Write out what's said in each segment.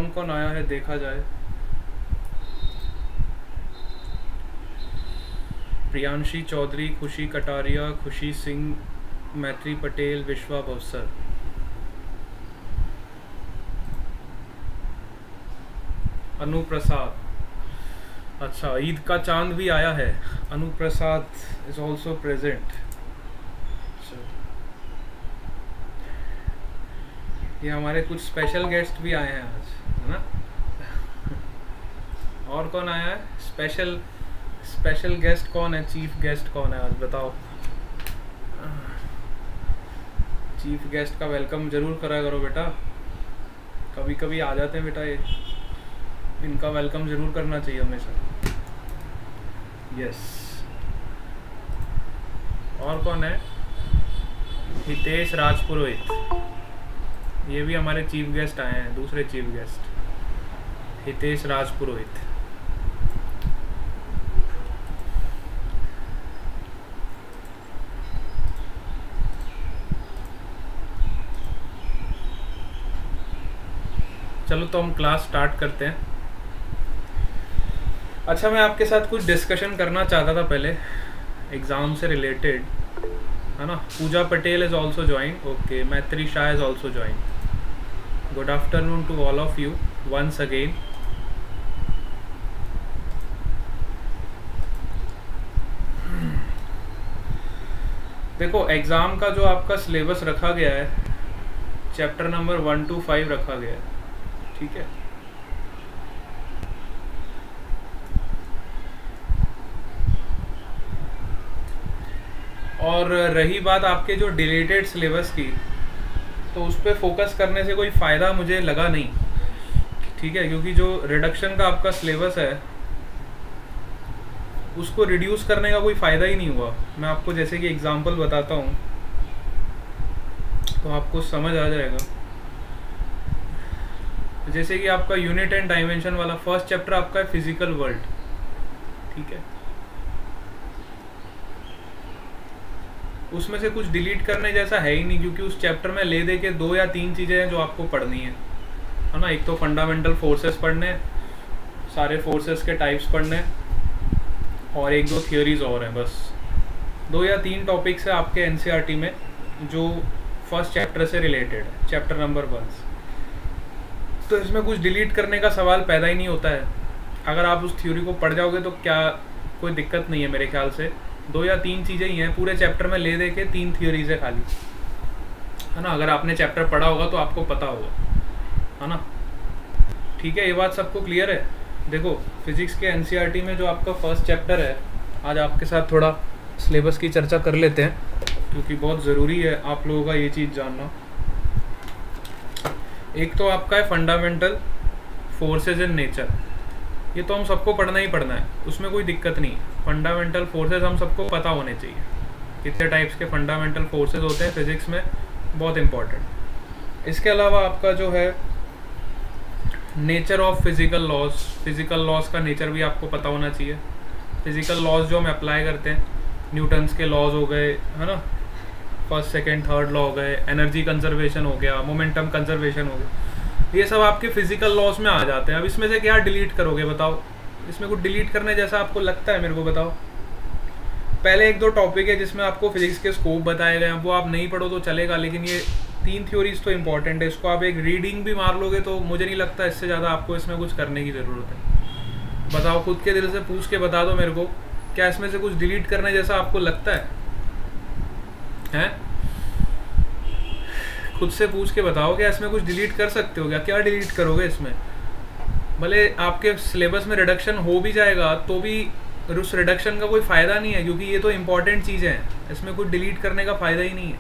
कौन कौन आया है देखा जाए। प्रियांशी चौधरी, खुशी कटारिया, खुशी सिंह, मैत्री पटेल, विश्वा बवसर। अनु प्रसाद, अच्छा ईद का चांद भी आया है। अनु प्रसाद इज ऑल्सो प्रेजेंट। ये हमारे कुछ स्पेशल गेस्ट भी आए हैं आज, है ना। और कौन आया है स्पेशल गेस्ट कौन है, चीफ गेस्ट कौन है आज बताओ। चीफ गेस्ट का वेलकम जरूर करा करो बेटा, कभी कभी आ जाते हैं बेटा ये, इनका वेलकम जरूर करना चाहिए हमेशा। यस, और कौन है, हितेश राजपुरोहित, ये भी हमारे चीफ गेस्ट आए हैं, दूसरे चीफ गेस्ट हितेश राजपुरोहित। चलो तो हम क्लास स्टार्ट करते हैं। अच्छा, मैं आपके साथ कुछ डिस्कशन करना चाहता था पहले एग्ज़ाम से रिलेटेड, है ना। Pooja Patel is also join, okay. Maitri Shah is also join. Good afternoon to all of you once again. देखो, एग्ज़ाम का जो आपका सिलेबस रखा गया है, चैप्टर नंबर 1 to 5 रखा गया है, ठीक है। और रही बात आपके जो डिलीटेड सिलेबस की, तो उस पर फोकस करने से कोई फ़ायदा मुझे लगा नहीं, ठीक है। क्योंकि जो रिडक्शन का आपका सिलेबस है उसको रिड्यूस करने का कोई फ़ायदा ही नहीं हुआ। मैं आपको जैसे कि एग्जांपल बताता हूँ तो आपको समझ आ जाएगा। जैसे कि आपका यूनिट एंड डायमेंशन वाला फर्स्ट चैप्टर आपका है फिजिकल वर्ल्ड, ठीक है। उसमें से कुछ डिलीट करने जैसा है ही नहीं, क्योंकि उस चैप्टर में ले दे के 2 या 3 चीज़ें हैं जो आपको पढ़नी है ना। एक तो फंडामेंटल फोर्सेस पढ़ने, सारे फोर्सेस के टाइप्स पढ़ने, और 1-2 थियोरीज और हैं, बस 2 या 3 टॉपिक्स है आपके एनसीईआरटी में जो फर्स्ट चैप्टर से रिलेटेड है, चैप्टर नंबर 1। तो इसमें कुछ डिलीट करने का सवाल पैदा ही नहीं होता है। अगर आप उस थ्योरी को पढ़ जाओगे तो क्या कोई दिक्कत नहीं है मेरे ख्याल से। 2 या 3 चीज़ें ही हैं पूरे चैप्टर में, ले दे के 3 थ्योरीज है खाली, है ना। अगर आपने चैप्टर पढ़ा होगा तो आपको पता होगा, है ना। ठीक है, ये बात सबको क्लियर है। देखो, फिजिक्स के एनसीईआरटी में जो आपका फर्स्ट चैप्टर है, आज आपके साथ थोड़ा सिलेबस की चर्चा कर लेते हैं, क्योंकि बहुत ज़रूरी है आप लोगों का ये चीज़ जानना। एक तो आपका है फंडामेंटल फोर्सेस इन नेचर, ये तो हम सबको पढ़ना ही पढ़ना है, उसमें कोई दिक्कत नहीं है। फंडामेंटल फोर्सेस हम सबको पता होने चाहिए, कितने टाइप्स के फंडामेंटल फोर्सेस होते हैं फिजिक्स में, बहुत इंपॉर्टेंट। इसके अलावा आपका जो है नेचर ऑफ फिजिकल लॉज का नेचर भी आपको पता होना चाहिए। फिजिकल लॉज जो हम अप्लाई करते हैं, न्यूटन्स के लॉज हो गए, है ना, फर्स्ट सेकंड थर्ड लॉ हो गए, एनर्जी कंजर्वेशन हो गया, मोमेंटम कंजर्वेशन हो गया, ये सब आपके फिजिकल लॉज में आ जाते हैं। अब इसमें से क्या डिलीट करोगे बताओ, इसमें कुछ डिलीट करने जैसा आपको लगता है मेरे को बताओ। पहले 1-2 टॉपिक है जिसमें आपको फिजिक्स के स्कोप बताए गए हैं, वो आप नहीं पढ़ो तो चलेगा, लेकिन ये 3 थ्योरीज तो इंपॉर्टेंट है, इसको आप एक रीडिंग भी मार लोगे तो मुझे नहीं लगता इससे ज़्यादा आपको इसमें कुछ करने की ज़रूरत है। बताओ, खुद के दिल से पूछ के बता दो मेरे को, क्या इसमें से कुछ डिलीट करने जैसा आपको लगता है? खुद से पूछ के बताओ, क्या इसमें कुछ डिलीट कर सकते हो? क्या डिलीट करोगे इसमें? भले आपके सिलेबस में रिडक्शन हो भी जाएगा तो भी उस रिडक्शन का कोई फ़ायदा नहीं है, क्योंकि ये तो इंपॉर्टेंट चीज़ें हैं, इसमें कुछ डिलीट करने का फ़ायदा ही नहीं है।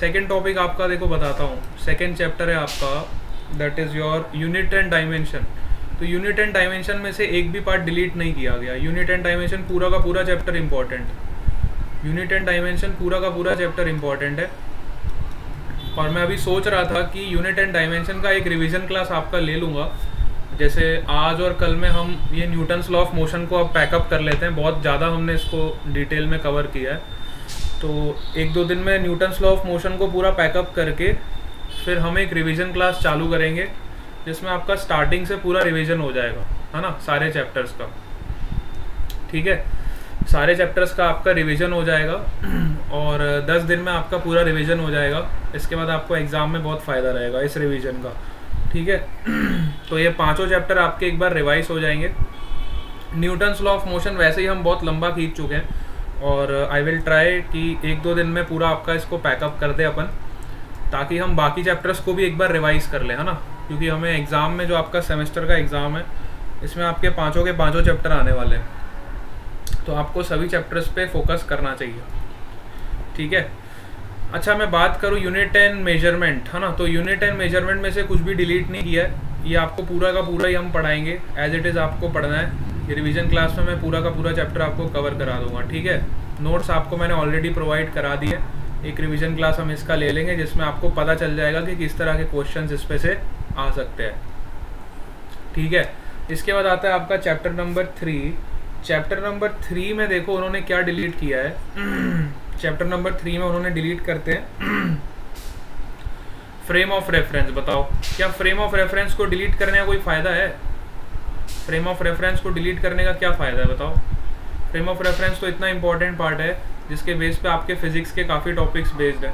सेकेंड टॉपिक आपका देखो बताता हूँ, सेकेंड चैप्टर है आपका, that is your unit and dimension. तो यूनिट एंड डायमेंशन में से एक भी पार्ट डिलीट नहीं किया गया। यूनिट एंड डायमेंशन पूरा का पूरा चैप्टर इंपॉर्टेंट है, यूनिट एंड डायमेंशन पूरा का पूरा चैप्टर इंपॉर्टेंट है। और मैं अभी सोच रहा था कि यूनिट एंड डायमेंशन का एक रिवीजन क्लास आपका ले लूँगा, जैसे आज और कल में हम ये न्यूटन्स लॉ ऑफ मोशन को अब पैकअप कर लेते हैं, बहुत ज़्यादा हमने इसको डिटेल में कवर किया है। तो 1-2 दिन में न्यूटन्स लॉ ऑफ मोशन को पूरा पैकअप करके फिर हम एक रिवीजन क्लास चालू करेंगे जिसमें आपका स्टार्टिंग से पूरा रिवीजन हो जाएगा, है ना, सारे चैप्टर्स का। ठीक है, सारे चैप्टर्स का आपका रिवीजन हो जाएगा और 10 दिन में आपका पूरा रिवीजन हो जाएगा। इसके बाद आपको एग्ज़ाम में बहुत फ़ायदा रहेगा इस रिवीजन का। ठीक है, तो ये पांचों चैप्टर आपके एक बार रिवाइज हो जाएंगे। न्यूटन्स लॉ ऑफ मोशन वैसे ही हम बहुत लंबा खींच चुके हैं और आई विल ट्राई कि 1-2 दिन में पूरा आपका इसको पैकअप कर दे अपन, ताकि हम बाकी चैप्टर्स को भी एक बार रिवाइज कर लें, है ना, क्योंकि हमें एग्ज़ाम में जो आपका सेमेस्टर का एग्ज़ाम है इसमें आपके पाँचों के पाँचों चैप्टर आने वाले हैं, तो आपको सभी चैप्टर्स पे फोकस करना चाहिए। ठीक है, अच्छा मैं बात करूँ यूनिट 10 मेजरमेंट, है ना, तो यूनिट 10 मेजरमेंट में से कुछ भी डिलीट नहीं किया है, ये आपको पूरा का पूरा ही हम पढ़ाएंगे, एज इट इज़ आपको पढ़ना है। ये रिवीजन क्लास में मैं पूरा का पूरा चैप्टर आपको कवर करा दूंगा। ठीक है, नोट्स आपको मैंने ऑलरेडी प्रोवाइड करा दिए, एक रिवीजन क्लास हम इसका ले लेंगे जिसमें आपको पता चल जाएगा कि किस तरह के क्वेश्चंस इस पे से आ सकते हैं। ठीक है, इसके बाद आता है आपका चैप्टर नंबर 3। चैप्टर नंबर 3 में देखो उन्होंने क्या डिलीट किया है। चैप्टर नंबर 3 में उन्होंने डिलीट करते हैं फ्रेम ऑफ रेफरेंस। बताओ क्या फ्रेम ऑफ रेफरेंस को डिलीट करने का कोई फ़ायदा है? फ्रेम ऑफ रेफरेंस को डिलीट करने का क्या फ़ायदा है बताओ? फ्रेम ऑफ रेफरेंस तो इतना इंपॉर्टेंट पार्ट है जिसके बेस पे आपके फिजिक्स के काफ़ी टॉपिक्स बेस्ड है,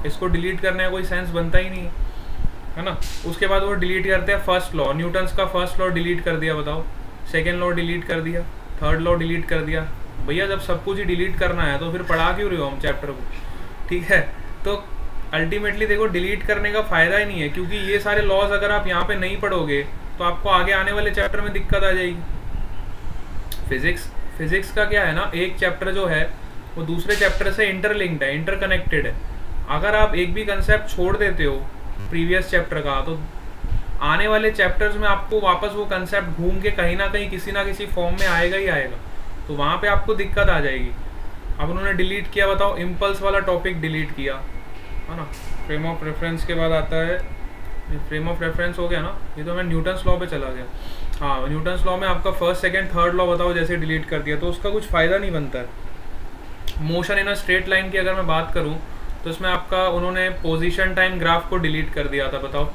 इसको डिलीट करने का कोई सेंस बनता ही नहीं है ना। उसके बाद वो डिलीट करते हैं फर्स्ट लॉ, न्यूटन्स का फर्स्ट लॉ डिलीट कर दिया। बताओ, सेकेंड लॉ डिलीट कर दिया, थर्ड लॉ डिलीट कर दिया। भैया जब सब कुछ ही डिलीट करना है तो फिर पढ़ा क्यों रहे हो हम चैप्टर को? ठीक है, तो अल्टीमेटली देखो डिलीट करने का फ़ायदा ही नहीं है, क्योंकि ये सारे लॉज अगर आप यहाँ पे नहीं पढ़ोगे तो आपको आगे आने वाले चैप्टर में दिक्कत आ जाएगी। फिजिक्स का क्या है ना, एक चैप्टर जो है वो दूसरे चैप्टर से इंटरलिंक्ड है, इंटरकनेक्टेड है। अगर आप एक भी कंसेप्ट छोड़ देते हो प्रीवियस चैप्टर का तो आने वाले चैप्टर्स में आपको वापस वो कंसेप्ट घूम के कहीं ना कहीं किसी ना किसी फॉर्म में आएगा ही आएगा, तो वहाँ पे आपको दिक्कत आ जाएगी। अब उन्होंने डिलीट किया, बताओ इम्पल्स वाला टॉपिक डिलीट किया, है ना। फ्रेम ऑफ रेफरेंस के बाद आता है, फ्रेम ऑफ रेफरेंस हो गया ना, ये तो मैं न्यूटन्स लॉ पे चला गया। हाँ, न्यूटन्स लॉ में आपका फर्स्ट सेकंड थर्ड लॉ बताओ जैसे डिलीट कर दिया तो उसका कुछ फ़ायदा नहीं बनता है। Motion in a straight line की अगर मैं बात करूँ तो इसमें आपका उन्होंने पोजीशन टाइम ग्राफ को डिलीट कर दिया था। बताओ,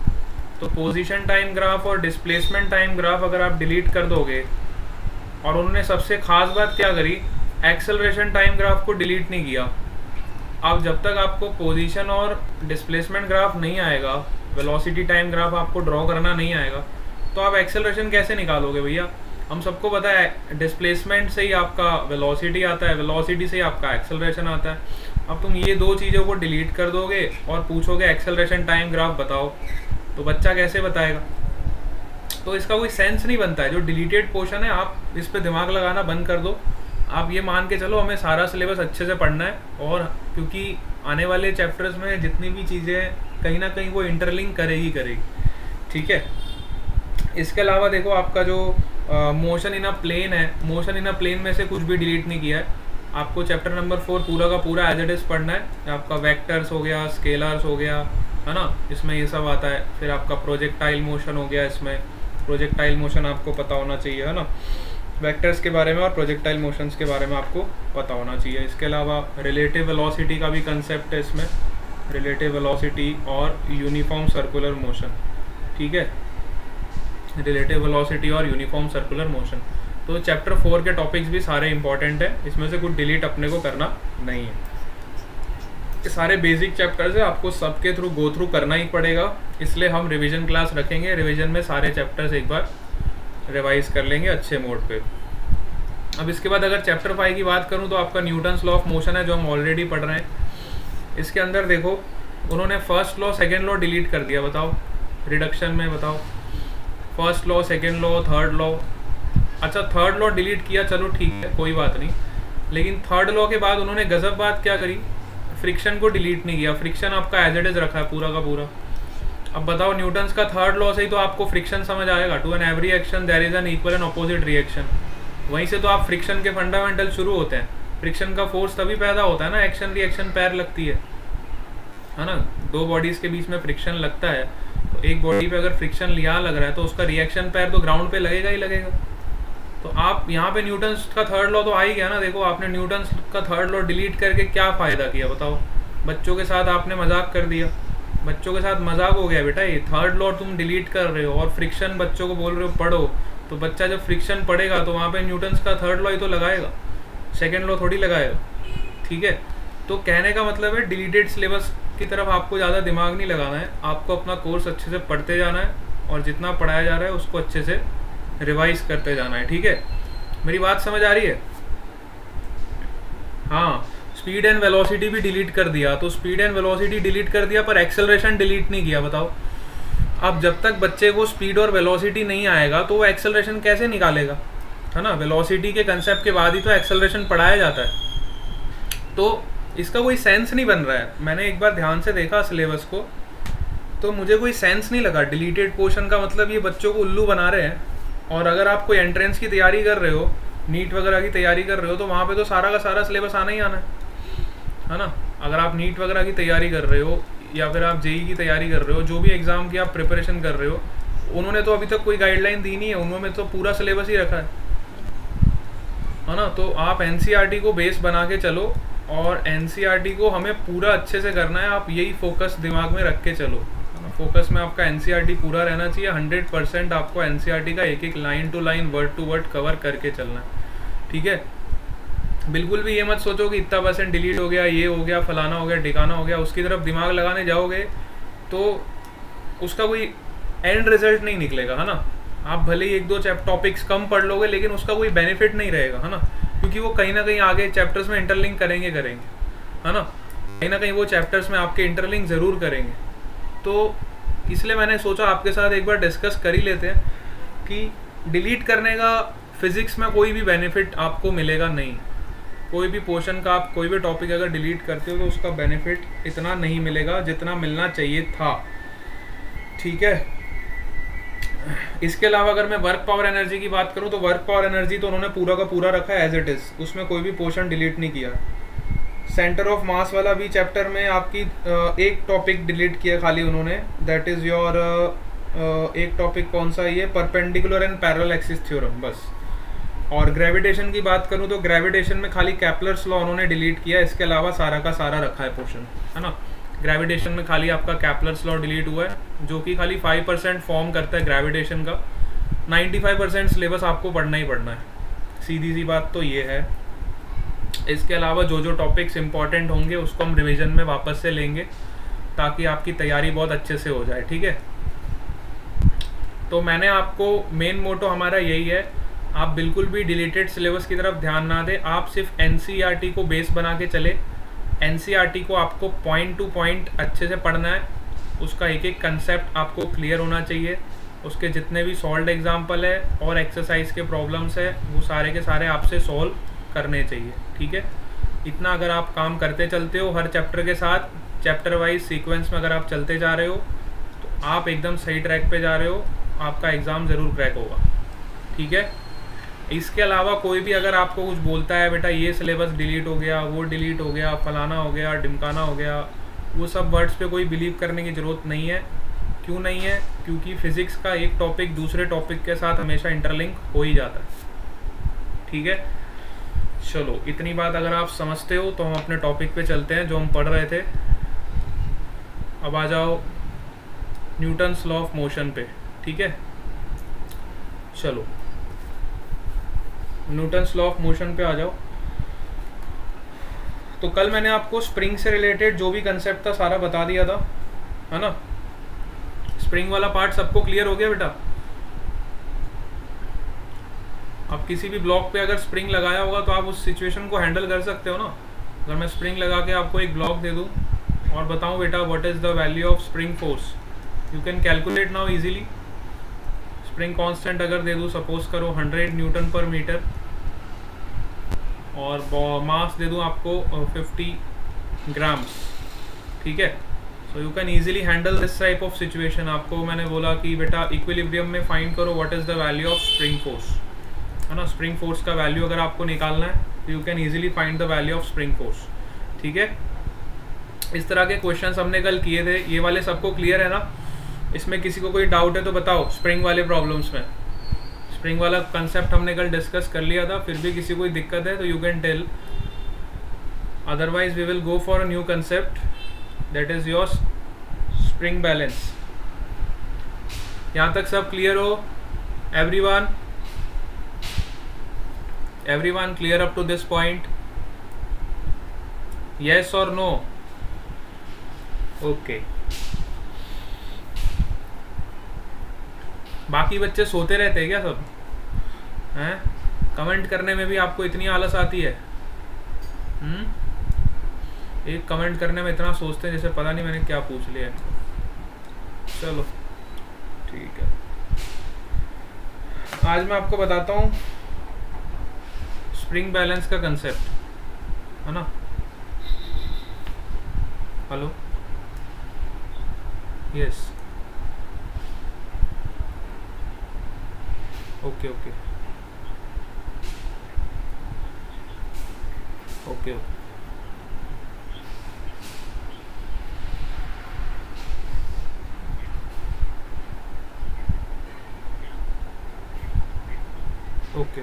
तो पोजीशन टाइम ग्राफ और डिस्प्लेसमेंट टाइम ग्राफ अगर आप डिलीट कर दोगे, और उन्होंने सबसे खास बात क्या करी, एक्सेलरेशन टाइम ग्राफ को डिलीट नहीं किया। अब जब तक आपको पोजीशन और डिस्प्लेसमेंट ग्राफ नहीं आएगा, वेलोसिटी टाइम ग्राफ आपको ड्रॉ करना नहीं आएगा, तो आप एक्सेलरेशन कैसे निकालोगे भैया? हम सबको पता है डिस्प्लेसमेंट से ही आपका वेलोसिटी आता है, वेलोसिटी से ही आपका एक्सेलरेशन आता है। अब तुम ये दो चीज़ों को डिलीट कर दोगे और पूछोगे एक्सेलरेशन टाइम ग्राफ बताओ, तो बच्चा कैसे बताएगा? तो इसका कोई सेंस नहीं बनता है। जो डिलीटेड पोर्शन है आप इस पे दिमाग लगाना बंद कर दो। आप ये मान के चलो हमें सारा सिलेबस अच्छे से पढ़ना है, और क्योंकि आने वाले चैप्टर्स में जितनी भी चीज़ें कहीं ना कहीं वो इंटरलिंक करेगी। ठीक है, इसके अलावा देखो आपका जो मोशन इन अ प्लेन है, मोशन इन अ प्लेन में से कुछ भी डिलीट नहीं किया है। आपको चैप्टर नंबर 4 पूरा का पूरा एज इट इज़ पढ़ना है। आपका वेक्टर्स हो गया, स्केलर्स हो गया, है ना, इसमें ये सब आता है। फिर आपका प्रोजेक्टाइल मोशन हो गया, इसमें प्रोजेक्टाइल मोशन आपको पता होना चाहिए, है ना, वेक्टर्स के बारे में और प्रोजेक्टाइल मोशंस के बारे में आपको पता होना चाहिए। इसके अलावा रिलेटिव वेलोसिटी का भी कंसेप्ट है इसमें, रिलेटिव वेलोसिटी और यूनिफॉर्म सर्कुलर मोशन। ठीक है, रिलेटिव वेलोसिटी और यूनिफॉर्म सर्कुलर मोशन। तो चैप्टर 4 के टॉपिक्स भी सारे इंपॉर्टेंट है, इसमें से कुछ डिलीट अपने को करना नहीं है। ये सारे बेसिक चैप्टर्स है, आपको सबके थ्रू गो थ्रू करना ही पड़ेगा, इसलिए हम रिवीजन क्लास रखेंगे। रिवीजन में सारे चैप्टर्स एक बार रिवाइज कर लेंगे अच्छे मोड पे। अब इसके बाद अगर चैप्टर 5 की बात करूं तो आपका न्यूटन्स लॉ ऑफ मोशन है जो हम ऑलरेडी पढ़ रहे हैं। इसके अंदर देखो उन्होंने first law second law delete कर दिया। बताओ रिडक्शन में, बताओ first law second law third law. अच्छा थर्ड लॉ डिलीट किया, चलो ठीक है कोई बात नहीं, लेकिन थर्ड लॉ के बाद उन्होंने गजब बात क्या करी, फ्रिक्शन को डिलीट नहीं किया। फ्रिक्शन आपका एज इट इज रखा है पूरा का पूरा। अब बताओ न्यूटन्स का थर्ड लॉ से ही तो आपको फ्रिक्शन समझ आएगा, to an every action there is an equal and opposite reaction. वहीं से तो आप फ्रिक्शन के फंडामेंटल शुरू होते हैं। फ्रिक्शन का फोर्स तभी पैदा होता है ना, एक्शन रिएक्शन पैर लगती है ना, दो बॉडीज के बीच में फ्रिक्शन लगता है, तो एक बॉडी पे अगर फ्रिक्शन यहाँ लग रहा है तो उसका रिएक्शन पैर तो ग्राउंड पे लगेगा ही लगेगा। तो आप यहाँ पे न्यूटन्स का थर्ड लॉ तो आ ही गया ना। देखो आपने न्यूटन्स का थर्ड लॉ डिलीट करके क्या फ़ायदा किया बताओ? बच्चों के साथ आपने मजाक कर दिया, बच्चों के साथ मजाक हो गया बेटा। ये थर्ड लॉ तुम डिलीट कर रहे हो और फ्रिक्शन बच्चों को बोल रहे हो पढ़ो, तो बच्चा जब फ्रिक्शन पढ़ेगा तो वहाँ पे न्यूटन्स का थर्ड लॉ ही तो लगाएगा, सेकेंड लॉ थोड़ी लगाएगा। ठीक है, तो कहने का मतलब है डिलीटेड सिलेबस की तरफ आपको ज़्यादा दिमाग नहीं लगाना है, आपको अपना कोर्स अच्छे से पढ़ते जाना है और जितना पढ़ाया जा रहा है उसको अच्छे से रिवाइज करते जाना है। ठीक है, मेरी बात समझ आ रही है? हाँ, स्पीड एंड वेलोसिटी भी डिलीट कर दिया, तो स्पीड एंड वेलोसिटी डिलीट कर दिया पर एक्सेलरेशन डिलीट नहीं किया। बताओ, अब जब तक बच्चे को स्पीड और वेलोसिटी नहीं आएगा तो वो एक्सेलरेशन कैसे निकालेगा, है ना? वेलोसिटी के कंसेप्ट के बाद ही तो एक्सेलरेशन पढ़ाया जाता है, तो इसका कोई सेंस नहीं बन रहा है। मैंने एक बार ध्यान से देखा सिलेबस को, तो मुझे कोई सेंस नहीं लगा। डिलीटेड पोर्शन का मतलब ये बच्चों को उल्लू बना रहे हैं। और अगर आप कोई एंट्रेंस की तैयारी कर रहे हो, नीट वगैरह की तैयारी कर रहे हो, तो वहाँ पे तो सारा का सारा सिलेबस आना ही आना है ना? अगर आप नीट वगैरह की तैयारी कर रहे हो या फिर आप जेई की तैयारी कर रहे हो, जो भी एग्ज़ाम की आप प्रिपरेशन कर रहे हो, उन्होंने तो अभी तक कोई गाइडलाइन दी नहीं है, उन्होंने तो पूरा सिलेबस ही रखा है ना? तो आप एनसीईआरटी को बेस बना के चलो और एनसीईआरटी को हमें पूरा अच्छे से करना है। आप यही फोकस दिमाग में रख के चलो, फोकस में आपका एनसीईआरटी पूरा रहना चाहिए। 100% आपको एनसीईआरटी का एक एक line to line, word to word cover करके चलना है। ठीक है, बिल्कुल भी ये मत सोचो कि इतना परसेंट डिलीट हो गया, ये हो गया, फलाना हो गया, ठिकाना हो गया, उसकी तरफ दिमाग लगाने जाओगे तो उसका कोई एंड रिजल्ट नहीं निकलेगा, है ना? आप भले ही 1-2 टॉपिक्स कम पढ़ लोगे, लेकिन उसका कोई बेनिफिट नहीं रहेगा, है ना? क्योंकि वो कहीं ना कहीं आगे चैप्टर्स में इंटरलिंक करेंगे, है ना? कहीं ना कहीं वो चैप्टर्स में आपके इंटरलिंक ज़रूर करेंगे। तो इसलिए मैंने सोचा आपके साथ एक बार डिस्कस कर ही लेते हैं कि डिलीट करने का फिज़िक्स में कोई भी बेनिफिट आपको मिलेगा नहीं। कोई भी पोर्शन का आप कोई भी टॉपिक अगर डिलीट करते हो तो उसका बेनिफिट इतना नहीं मिलेगा जितना मिलना चाहिए था। ठीक है, इसके अलावा अगर मैं वर्क पावर एनर्जी की बात करूं तो वर्क पावर एनर्जी तो उन्होंने पूरा का पूरा रखा है एज इट इज़, उसमें कोई भी पोर्शन डिलीट नहीं किया। सेंटर ऑफ मास वाला भी चैप्टर में आपकी एक टॉपिक डिलीट किया खाली उन्होंने, दैट इज़ योर एक टॉपिक कौन सा, ये perpendicular and parallel axis theorem, बस। और ग्रेविटेशन की बात करूं तो ग्रेविटेशन में खाली कैपलर्स लॉ उन्होंने डिलीट किया, इसके अलावा सारा का सारा रखा है पोर्शन, है ना? ग्रेविटेशन में खाली आपका कैपलर्स लॉ डिलीट हुआ है, जो कि खाली 5% फॉर्म करता है ग्रेविटेशन का। 95% सिलेबस आपको पढ़ना ही पढ़ना है, सीधी सी बात तो ये है। इसके अलावा जो जो टॉपिक्स इंपॉर्टेंट होंगे उसको हम रिवीजन में वापस से लेंगे ताकि आपकी तैयारी बहुत अच्छे से हो जाए। ठीक है, तो मैंने आपको मेन मोटो हमारा यही है, आप बिल्कुल भी डिलीटेड सिलेबस की तरफ ध्यान ना दें, आप सिर्फ एनसीईआरटी को बेस बना के चले। एनसीईआरटी को आपको पॉइंट टू पॉइंट अच्छे से पढ़ना है, उसका एक एक कंसेप्ट आपको क्लियर होना चाहिए, उसके जितने भी सॉल्व्ड एग्जाम्पल है और एक्सरसाइज के प्रॉब्लम्स है वो सारे के सारे आपसे सॉल्व करने चाहिए। ठीक है, इतना अगर आप काम करते चलते हो हर चैप्टर के साथ, चैप्टर वाइज सीक्वेंस में अगर आप चलते जा रहे हो तो आप एकदम सही ट्रैक पे जा रहे हो, आपका एग्ज़ाम ज़रूर क्रैक होगा। ठीक है, इसके अलावा कोई भी अगर आपको कुछ बोलता है बेटा ये सिलेबस डिलीट हो गया, वो डिलीट हो गया, फलाना हो गया, ढिमकाना हो गया, वो सब वर्ड्स पे कोई बिलीव करने की ज़रूरत नहीं है। क्यों नहीं है? क्योंकि फिज़िक्स का एक टॉपिक दूसरे टॉपिक के साथ हमेशा इंटरलिंक हो ही जाता है। ठीक है, चलो इतनी बात अगर आप समझते हो तो हम अपने टॉपिक पे चलते हैं जो हम पढ़ रहे थे। अब आ जाओ न्यूटन्स लॉ ऑफ मोशन पे। ठीक है, चलो न्यूटन्स लॉ ऑफ मोशन पे आ जाओ। तो कल मैंने आपको स्प्रिंग से रिलेटेड जो भी कंसेप्ट था सारा बता दिया था, है ना? स्प्रिंग वाला पार्ट सबको क्लियर हो गया बेटा? आप किसी भी ब्लॉक पे अगर स्प्रिंग लगाया होगा तो आप उस सिचुएशन को हैंडल कर सकते हो ना। अगर मैं स्प्रिंग लगा के आपको एक ब्लॉक दे दूं और बताऊं बेटा what is the value of spring force, you can calculate now easily. Spring constant अगर दे दूं, सपोज करो 100 न्यूटन पर मीटर, और मास दे दूं आपको 50 ग्राम्स। ठीक है, so you can easily handle this type of situation. आपको मैंने बोला कि बेटा इक्विलिब्रियम में फाइंड करो what is the value of spring force, है ना? स्प्रिंग फोर्स का वैल्यू अगर आपको निकालना है तो you can easily find the value of spring force. ठीक है, इस तरह के क्वेश्चंस हमने कल किए थे, ये वाले सबको क्लियर है ना? इसमें किसी को कोई डाउट है तो बताओ। स्प्रिंग वाले प्रॉब्लम्स में स्प्रिंग वाला कंसेप्ट हमने कल डिस्कस कर लिया था, फिर भी किसी को कोई दिक्कत है तो you can tell, otherwise we will go for a new concept that is your spring balance. यहाँ तक सब क्लियर हो? Everyone clear up to this point? Yes और नो? ओके। बाकी बच्चे सोते रहते हैं क्या सब हैं? कमेंट करने में भी आपको इतनी आलस आती है? एक कमेंट करने में इतना सोचते हैं जैसे पता नहीं मैंने क्या पूछ लिया। चलो ठीक है, आज मैं आपको बताता हूँ स्प्रिंग बैलेंस का कंसेप्ट, है ना? Hello, yes, okay okay okay okay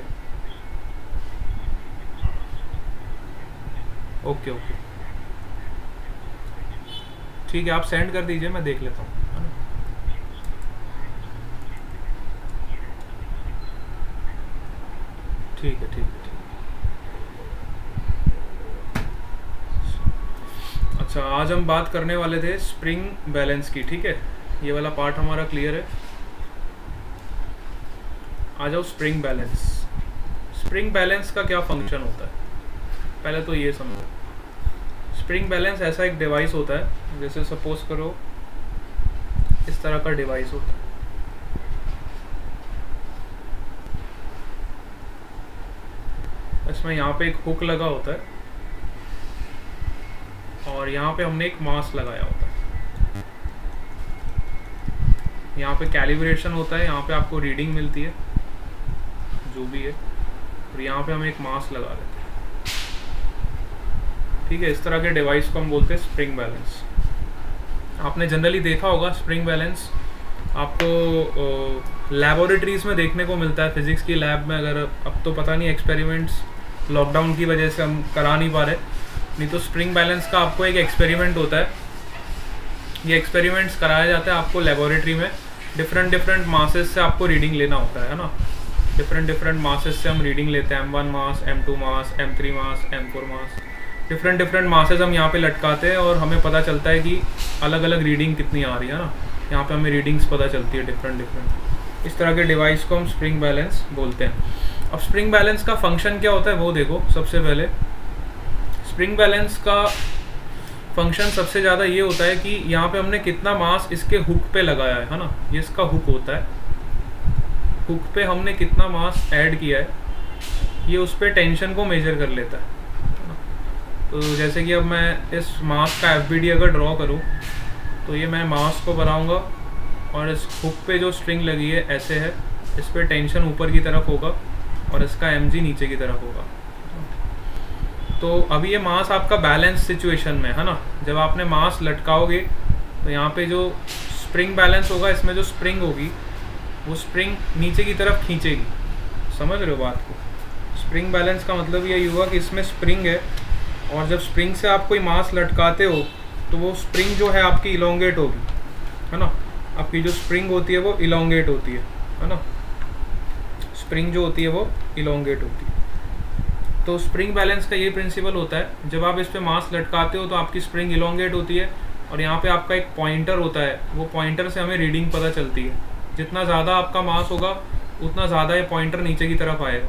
okay okay, ठीक है, आप सेंड कर दीजिए, मैं देख लेता हूँ। ठीक है ठीक है ठीक। अच्छा, आज हम बात करने वाले थे स्प्रिंग बैलेंस की, ठीक है? ये वाला पार्ट हमारा क्लियर है। आ जाओ स्प्रिंग बैलेंस। स्प्रिंग बैलेंस का क्या फंक्शन होता है, पहले तो ये समझो। स्प्रिंग बैलेंस ऐसा एक डिवाइस होता है, जैसे सपोज करो इस तरह का डिवाइस होता है। इसमें यहाँ पे एक हुक लगा होता है और यहाँ पे हमने एक मास लगाया होता है। यहाँ पे कैलिब्रेशन होता है, यहाँ पे आपको रीडिंग मिलती है जो भी है, और यहाँ पे हम एक मास लगा देते हैं, ठीक है? इस तरह के डिवाइस को हम बोलते हैं स्प्रिंग बैलेंस। आपने जनरली देखा होगा स्प्रिंग बैलेंस आपको लैबोरेटरीज में देखने को मिलता है, फिजिक्स की लैब में। अगर अब तो पता नहीं, एक्सपेरिमेंट्स लॉकडाउन की वजह से हम करा नहीं पा रहे, नहीं तो स्प्रिंग बैलेंस का आपको एक एक्सपेरिमेंट होता है। ये एक्सपेरिमेंट्स कराया जाता है आपको लेबोरेटरी में। डिफरेंट मासेस से आपको रीडिंग लेना होता है ना? डिफरेंट मासेस से हम रीडिंग लेते हैं, M1 मास, M2 मास, M3 मास, M4 मास। डिफरेंट मासेस हम यहाँ पे लटकाते हैं और हमें पता चलता है कि अलग अलग रीडिंग कितनी आ रही है ना। यहाँ पे हमें रीडिंग्स पता चलती है डिफरेंट। इस तरह के डिवाइस को हम स्प्रिंग बैलेंस बोलते हैं। अब स्प्रिंग बैलेंस का फंक्शन क्या होता है वो देखो। सबसे पहले स्प्रिंग बैलेंस का फंक्शन सबसे ज़्यादा ये होता है कि यहाँ पे हमने कितना मास इसके हुक पे लगाया है ना? ये इसका हुक होता है, हुक पे हमने कितना मास ऐड किया है, ये उस पर टेंशन को मेजर कर लेता है। तो जैसे कि अब मैं इस मास का FBD अगर ड्रॉ करूँ तो ये मैं मास को बनाऊँगा और इस हुक पे जो स्ट्रिंग लगी है ऐसे है, इस पर टेंशन ऊपर की तरफ होगा और इसका mg नीचे की तरफ होगा। तो अभी ये मास आपका बैलेंस सिचुएशन में है ना? जब आपने मास लटकाओगे तो यहाँ पे जो स्प्रिंग बैलेंस होगा, इसमें जो स्प्रिंग होगी वो स्प्रिंग नीचे की तरफ खींचेगी। समझ रहे हो बात को? स्प्रिंग बैलेंस का मतलब यही हुआ कि इसमें स्प्रिंग है और जब स्प्रिंग से आप कोई मास लटकाते हो तो वो स्प्रिंग जो है आपकी इलोंगेट होगी, है ना? आपकी जो स्प्रिंग होती है वो इलोंगेट होती है ना? स्प्रिंग जो होती है वो इलोंगेट होती है। तो स्प्रिंग बैलेंस का ये प्रिंसिपल होता है, जब आप इस पे मास लटकाते हो तो आपकी स्प्रिंग इलोंगेट होती है और यहाँ पे आपका एक पॉइंटर होता है, वो पॉइंटर से हमें रीडिंग पता चलती है। जितना ज़्यादा आपका मास होगा उतना ज़्यादा ये पॉइंटर नीचे की तरफ आएगा,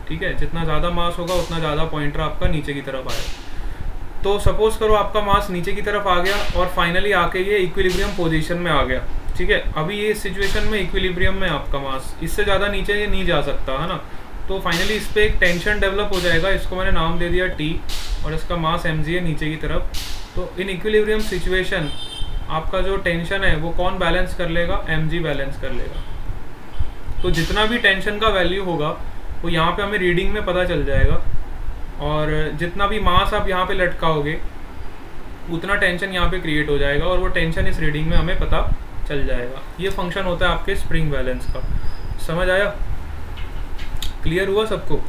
ठीक है? जितना ज़्यादा मास होगा उतना ज़्यादा पॉइंटर आपका नीचे की तरफ आएगा। तो सपोज करो आपका मास नीचे की तरफ आ गया और फाइनली आके ये इक्विलिब्रियम पोजीशन में आ गया, ठीक है? अभी ये सिचुएशन में इक्विलिब्रियम में आपका मास, इससे ज़्यादा नीचे ये नहीं जा सकता, है ना? तो फाइनली इस पर एक टेंशन डेवलप हो जाएगा, इसको मैंने नाम दे दिया T, और इसका मास mg है नीचे की तरफ। तो इन इक्विलिब्रियम सिचुएशन आपका जो टेंशन है वो कौन बैलेंस कर लेगा? mg बैलेंस कर लेगा। तो जितना भी टेंशन का वैल्यू होगा वो यहाँ पे हमें रीडिंग में पता चल जाएगा, और जितना भी मास आप यहाँ पे लटकाओगे उतना टेंशन यहाँ पे क्रिएट हो जाएगा और वो टेंशन इस रीडिंग में हमें पता चल जाएगा। ये फंक्शन होता है आपके स्प्रिंग बैलेंस का। समझ आया? क्लियर हुआ सबको?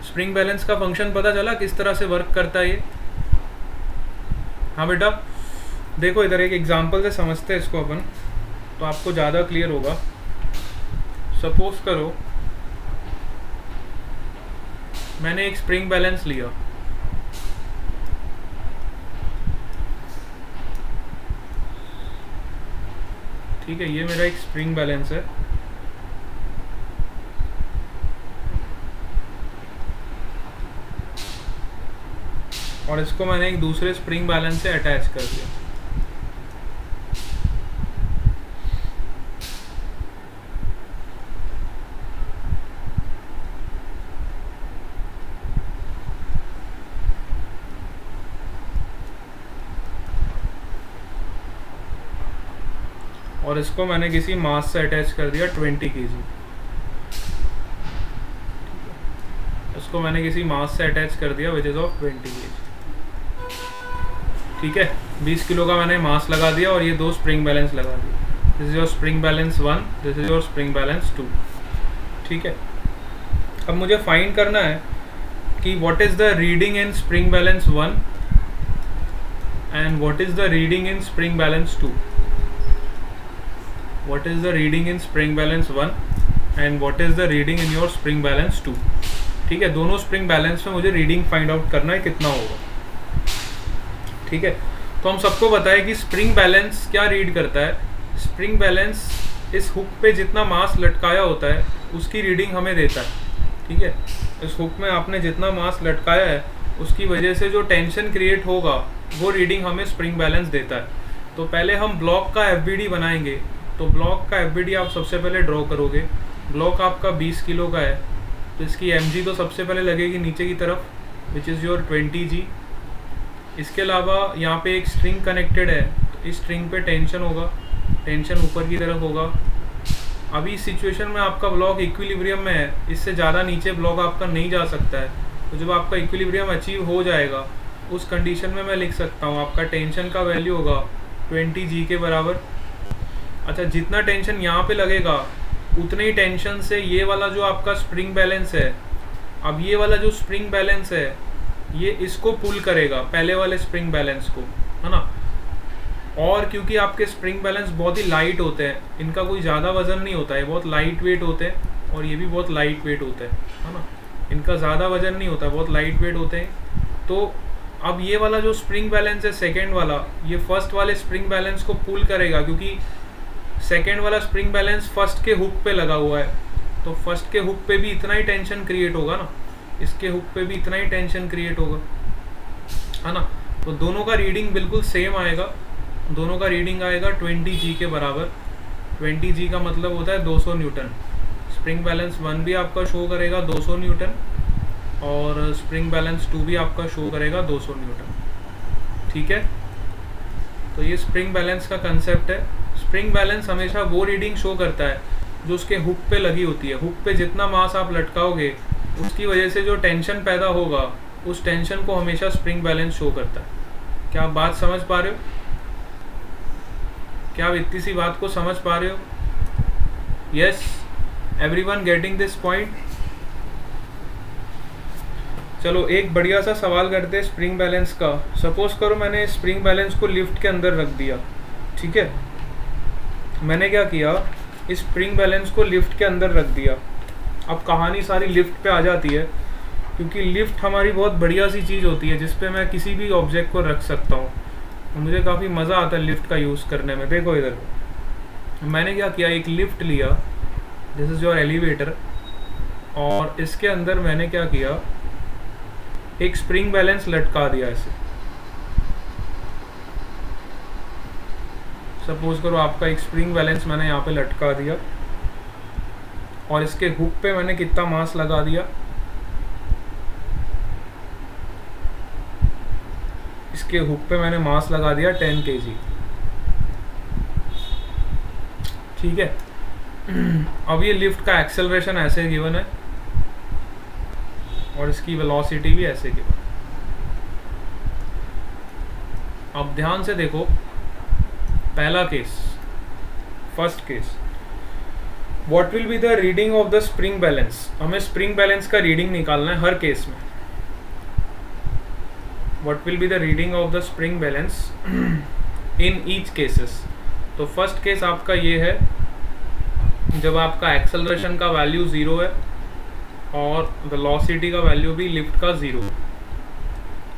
स्प्रिंग बैलेंस का फंक्शन पता चला किस तरह से वर्क करता है ये? हाँ बेटा, देखो इधर एक एग्जांपल से समझते हैं इसको अपन, तो आपको ज़्यादा क्लियर होगा। सपोज करो मैंने एक स्प्रिंग बैलेंस लिया, ठीक है, ये मेरा एक स्प्रिंग बैलेंस है। और इसको मैंने एक दूसरे स्प्रिंग बैलेंस से अटैच कर दिया। और इसको मैंने किसी मास से अटैच कर दिया 20 kg। इसको मैंने किसी मास से अटैच कर दिया विच इज ऑफ 20 kg। ठीक है, 20 किलो का मैंने मास लगा दिया और ये दो स्प्रिंग बैलेंस लगा दिया। This is your spring balance 1, this is your spring balance 2। ठीक है, अब मुझे फाइंड करना है कि what is the reading in spring balance 1 and what is the reading in spring balance 2। What is the reading in spring balance 1 and what is the reading in your spring balance 2। ठीक है, दोनों spring balance में मुझे reading find out करना है कितना होगा। ठीक है, तो हम सबको बताएं कि स्प्रिंग बैलेंस क्या रीड करता है। स्प्रिंग बैलेंस इस हुक पे जितना मास लटकाया होता है उसकी रीडिंग हमें देता है। ठीक है, इस हुक में आपने जितना मास लटकाया है उसकी वजह से जो टेंशन क्रिएट होगा वो रीडिंग हमें स्प्रिंग बैलेंस देता है। तो पहले हम ब्लॉक का FBD बनाएंगे। तो ब्लॉक का FBD आप सबसे पहले ड्रॉ करोगे। ब्लॉक आपका 20 किलो का है तो इसकी mg तो सबसे पहले लगेगी नीचे की तरफ विच इज़ योर 20g। इसके अलावा यहाँ पे एक स्ट्रिंग कनेक्टेड है, तो इस स्ट्रिंग पे टेंशन होगा, टेंशन ऊपर की तरफ होगा। अभी इस सिचुएशन में आपका ब्लॉक इक्विलिब्रियम में है, इससे ज़्यादा नीचे ब्लॉक आपका नहीं जा सकता है। तो जब आपका इक्विलिब्रियम अचीव हो जाएगा उस कंडीशन में मैं लिख सकता हूँ आपका टेंशन का वैल्यू होगा 20g के बराबर। अच्छा, जितना टेंशन यहाँ पे लगेगा उतने ही टेंशन से ये वाला जो आपका स्प्रिंग बैलेंस है, अब ये वाला जो स्प्रिंग बैलेंस है ये इसको पुल करेगा पहले वाले स्प्रिंग बैलेंस को, है ना। और क्योंकि आपके स्प्रिंग बैलेंस बहुत ही लाइट होते हैं, इनका कोई ज़्यादा वजन नहीं होता है, बहुत लाइट वेट होते हैं और ये भी बहुत लाइट वेट होता है ना। इनका ज़्यादा वजन नहीं होता, बहुत लाइट वेट होते हैं। तो अब ये वाला जो स्प्रिंग बैलेंस है सेकेंड वाला, ये फर्स्ट वाले स्प्रिंग बैलेंस को पुल करेगा क्योंकि सेकेंड वाला स्प्रिंग बैलेंस फर्स्ट के हुक पे लगा हुआ है। तो फर्स्ट के हुक पे भी इतना ही टेंशन क्रिएट होगा ना, इसके हुक पे भी इतना ही टेंशन क्रिएट होगा, है ना। तो दोनों का रीडिंग बिल्कुल सेम आएगा, दोनों का रीडिंग आएगा 20g के बराबर। 20g का मतलब होता है 200 न्यूटन। स्प्रिंग बैलेंस 1 भी आपका शो करेगा 200 न्यूटन और स्प्रिंग बैलेंस 2 भी आपका शो करेगा 200 न्यूटन। ठीक है, तो ये स्प्रिंग बैलेंस का कंसेप्ट है। स्प्रिंग बैलेंस हमेशा वो रीडिंग शो करता है जो उसके हुक पे लगी होती है। हुक पे जितना मास आप लटकाओगे उसकी वजह से जो टेंशन पैदा होगा उस टेंशन को हमेशा स्प्रिंग बैलेंस शो करता है। क्या आप बात समझ पा रहे हो? क्या आप इतनी सी बात को समझ पा रहे हो? Yes, everyone getting this point? चलो एक बढ़िया सा सवाल करते हैं स्प्रिंग बैलेंस का। सपोज करो मैंने स्प्रिंग बैलेंस को लिफ्ट के अंदर रख दिया। ठीक है, मैंने क्या किया, इस स्प्रिंग बैलेंस को लिफ्ट के अंदर रख दिया। अब कहानी सारी लिफ्ट पे आ जाती है क्योंकि लिफ्ट हमारी बहुत बढ़िया सी चीज़ होती है जिस पे मैं किसी भी ऑब्जेक्ट को रख सकता हूँ। मुझे काफ़ी मज़ा आता है लिफ्ट का यूज़ करने में। देखो इधर मैंने क्या किया, एक लिफ्ट लिया, दिस इज़ योर एलिवेटर, और इसके अंदर मैंने क्या किया, एक स्प्रिंग बैलेंस लटका दिया ऐसे। सपोज करो आपका एक स्प्रिंग बैलेंस मैंने यहाँ पे लटका दिया और इसके हुक पे मैंने कितना मास लगा दिया, इसके हुक पे मैंने मास लगा दिया 10 kg। ठीक है, अब ये लिफ्ट का एक्सेलरेशन ऐसे गिवन है और इसकी वेलोसिटी भी ऐसे गिवन है। अब ध्यान से देखो, पहला case, first case, what will be the reading of the spring balance. हमें स्प्रिंग बैलेंस का रीडिंग निकालना है हर केस में। What will be the reading of the spring balance in each cases. तो फर्स्ट केस आपका ये है जब आपका एक्सेलरेशन का वैल्यू 0 है और वेलोसिटी का वैल्यू भी लिफ्ट का 0 है,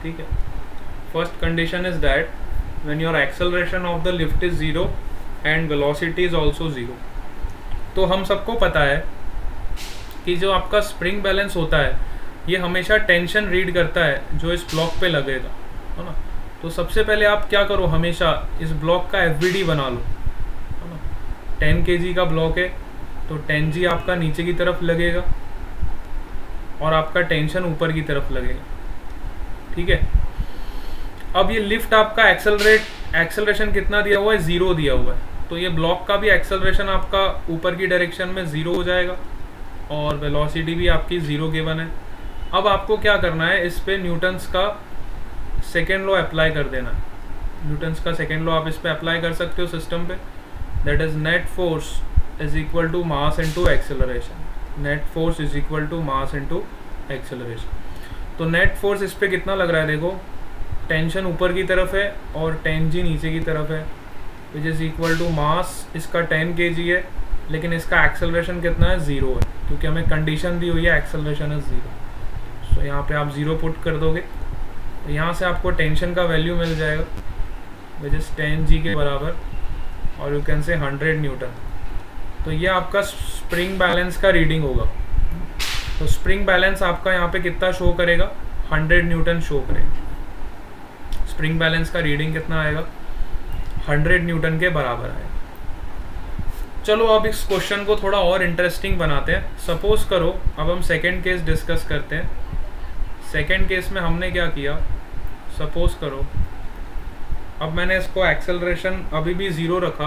ठीक है। First condition is that when your acceleration of the lift is 0 and velocity is also 0। तो हम सबको पता है कि जो आपका स्प्रिंग बैलेंस होता है ये हमेशा टेंशन रीड करता है जो इस ब्लॉक पे लगेगा, है ना। तो सबसे पहले आप क्या करो, हमेशा इस ब्लॉक का FBD बना लो, है ना। 10 kg का ब्लॉक है तो 10G आपका नीचे की तरफ लगेगा और आपका टेंशन ऊपर की तरफ लगेगा, ठीक है। अब ये लिफ्ट आपका एक्सेलरेशन कितना दिया हुआ है, 0 दिया हुआ है, तो ये ब्लॉक का भी एक्सेलरेशन आपका ऊपर की डायरेक्शन में 0 हो जाएगा और वेलोसिटी भी आपकी 0 गिवन है। अब आपको क्या करना है, इस पे न्यूटन्स का सेकेंड लॉ अप्लाई कर देना है। न्यूटन्स का सेकेंड लॉ आप इस पे अप्लाई कर सकते हो सिस्टम पे, that is net force is equal to mass into acceleration. Net force is equal to mass into acceleration. तो नेट फोर्स इस पे कितना लग रहा है, देखो टेंशन ऊपर की तरफ है और 10G नीचे की तरफ है, which is equal to mass इसका 10 kg है, लेकिन इसका एक्सेलरेशन कितना है, 0 है, क्योंकि हमें कंडीशन दी हुई है एक्सेलरेशन इज 0। सो यहाँ पे आप 0 पुट कर दोगे तो यहाँ से आपको टेंशन का वैल्यू मिल जाएगा विच इज 10G के बराबर, और यू कैन से 100 न्यूटन। तो ये आपका स्प्रिंग बैलेंस का रीडिंग होगा। तो स्प्रिंग बैलेंस आपका यहाँ पे कितना शो करेगा, 100 न्यूटन शो करेगा। स्प्रिंग बैलेंस का रीडिंग कितना आएगा, 100 न्यूटन के बराबर आएगा। चलो अब इस क्वेश्चन को थोड़ा और इंटरेस्टिंग बनाते हैं। सपोज करो, अब हम सेकेंड केस डिस्कस करते हैं। सेकेंड केस में हमने क्या किया, सपोज करो अब मैंने इसको एक्सेलरेशन अभी भी 0 रखा।